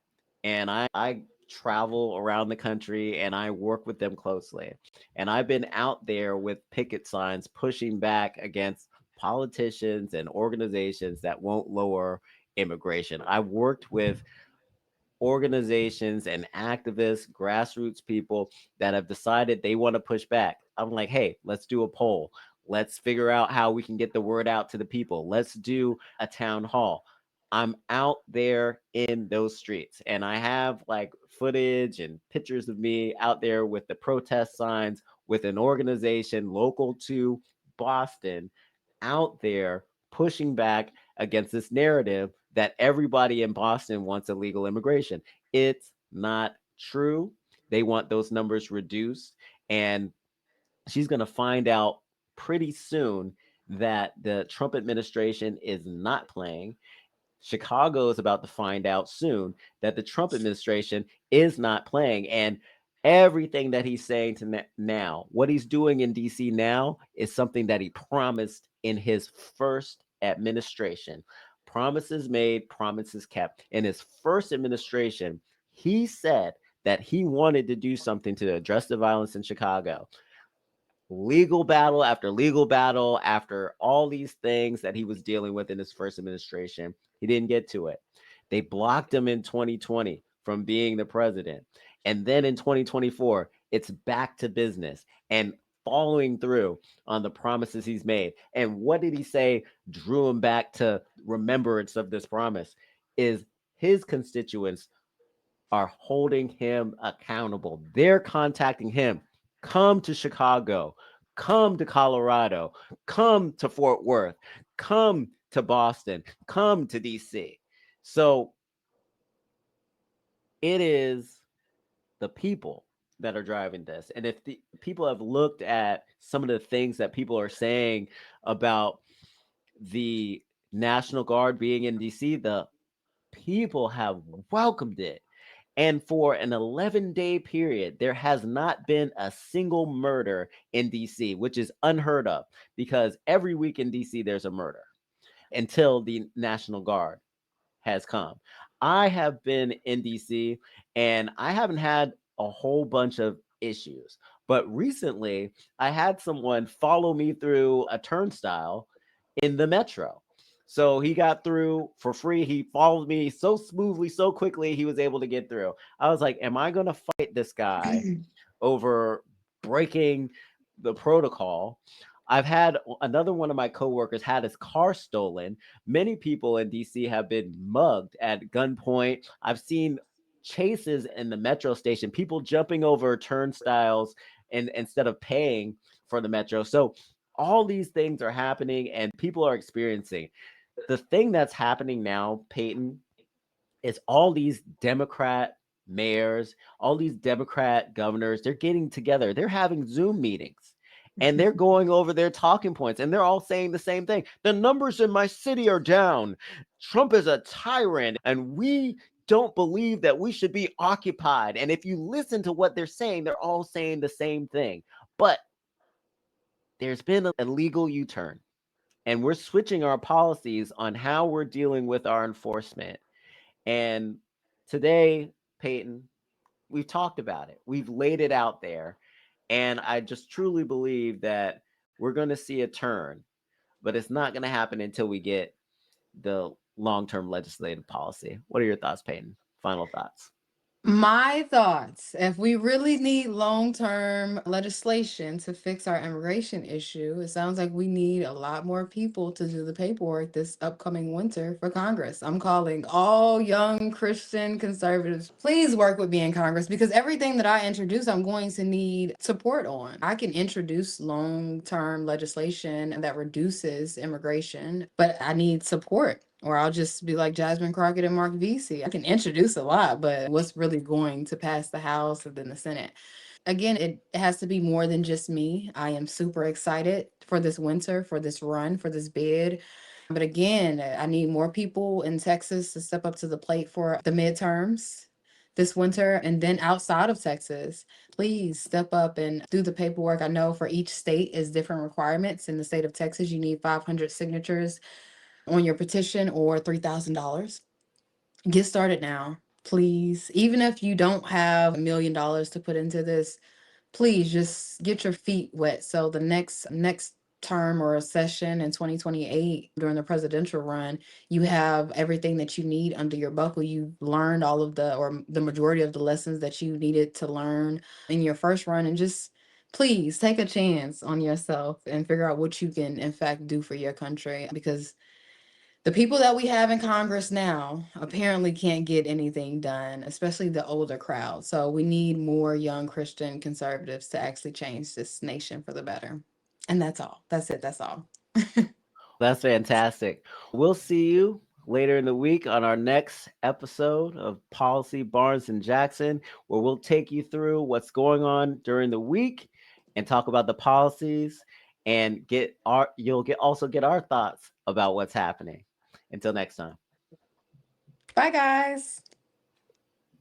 And I travel around the country and I work with them closely. And I've been out there with picket signs pushing back against politicians and organizations that won't lower immigration. I've worked with organizations and activists, grassroots people that have decided they want to push back. I'm like, hey, let's do a poll. Let's figure out how we can get the word out to the people. Let's do a town hall. I'm out there in those streets, and I have like footage and pictures of me out there with the protest signs with an organization local to Boston out there pushing back against this narrative that everybody in Boston wants illegal immigration. It's not true. They want those numbers reduced. And she's going to find out pretty soon that the Trump administration is not playing. Chicago is about to find out soon that the Trump administration is not playing. And everything that he's saying to now, what he's doing in DC now, is something that he promised in his first administration. Promises made, promises kept. In his first administration, he said that he wanted to do something to address the violence in Chicago. Legal battle after all these things that he was dealing with in his first administration, he didn't get to it. They blocked him in 2020 from being the president. And then in 2024, it's back to business and following through on the promises he's made. And what did he say drew him back to remembrance of this promise? Is his constituents are holding him accountable. They're contacting him. Come to Chicago, come to Colorado, come to Fort Worth, come to Boston, come to DC. So it is the people that are driving this. And if the people have looked at some of the things that people are saying about the National Guard being in DC, the people have welcomed it. And for an 11-day period, there has not been a single murder in DC, which is unheard of, because every week in DC, there's a murder until the National Guard has come. I have been in DC and I haven't had a whole bunch of issues. But recently, I had someone follow me through a turnstile in the metro. So he got through for free. He followed me so smoothly, so quickly, he was able to get through. I was like, am I going to fight this guy over breaking the protocol? I've had another one of my coworkers had his car stolen. Many people in DC have been mugged at gunpoint. I've seen chases in the metro station, people jumping over turnstiles and instead of paying for the metro. So all these things are happening and people are experiencing. The thing that's happening now, Peyton, is all these Democrat mayors, all these Democrat governors, they're getting together. They're having Zoom meetings and they're going over their talking points and they're all saying the same thing. The numbers in my city are down. Trump is a tyrant and we don't believe that we should be occupied. And if you listen to what they're saying, they're all saying the same thing. But there's been a legal U-turn and we're switching our policies on how we're dealing with our enforcement. And today, Peyton, we've talked about it. We've laid it out there. And I just truly believe that we're going to see a turn, but it's not going to happen until we get the long-term legislative policy. What are your thoughts, Peyton? Final thoughts. My thoughts, if we really need long-term legislation to fix our immigration issue, it sounds like we need a lot more people to do the paperwork this upcoming winter for Congress. I'm calling all young Christian conservatives, please work with me in Congress because everything that I introduce, I'm going to need support on. I can introduce long-term legislation that reduces immigration, but I need support. Or I'll just be like Jasmine Crockett and Mark Vesey. I can introduce a lot, but what's really going to pass the House and then the Senate? Again, it has to be more than just me. I am super excited for this winter, for this run, for this bid. But again, I need more people in Texas to step up to the plate for the midterms this winter. And then outside of Texas, please step up and do the paperwork. I know for each state is different requirements. In the state of Texas, you need 500 signatures on your petition or $3,000. Get started now, please. Even if you don't have $1 million to put into this, please just get your feet wet. So the next term or a session in 2028 during the presidential run, you have everything that you need under your buckle. You've learned all of the majority of the lessons that you needed to learn in your first run, and just please take a chance on yourself and figure out what you can in fact do for your country, because the people that we have in Congress now apparently can't get anything done, especially the older crowd. So we need more young Christian conservatives to actually change this nation for the better. And that's all. That's it. That's all. That's fantastic. We'll see you later in the week on our next episode of Policy Barnes and Jackson, where we'll take you through what's going on during the week and talk about the policies and also get our thoughts about what's happening. Until next time. Bye, guys.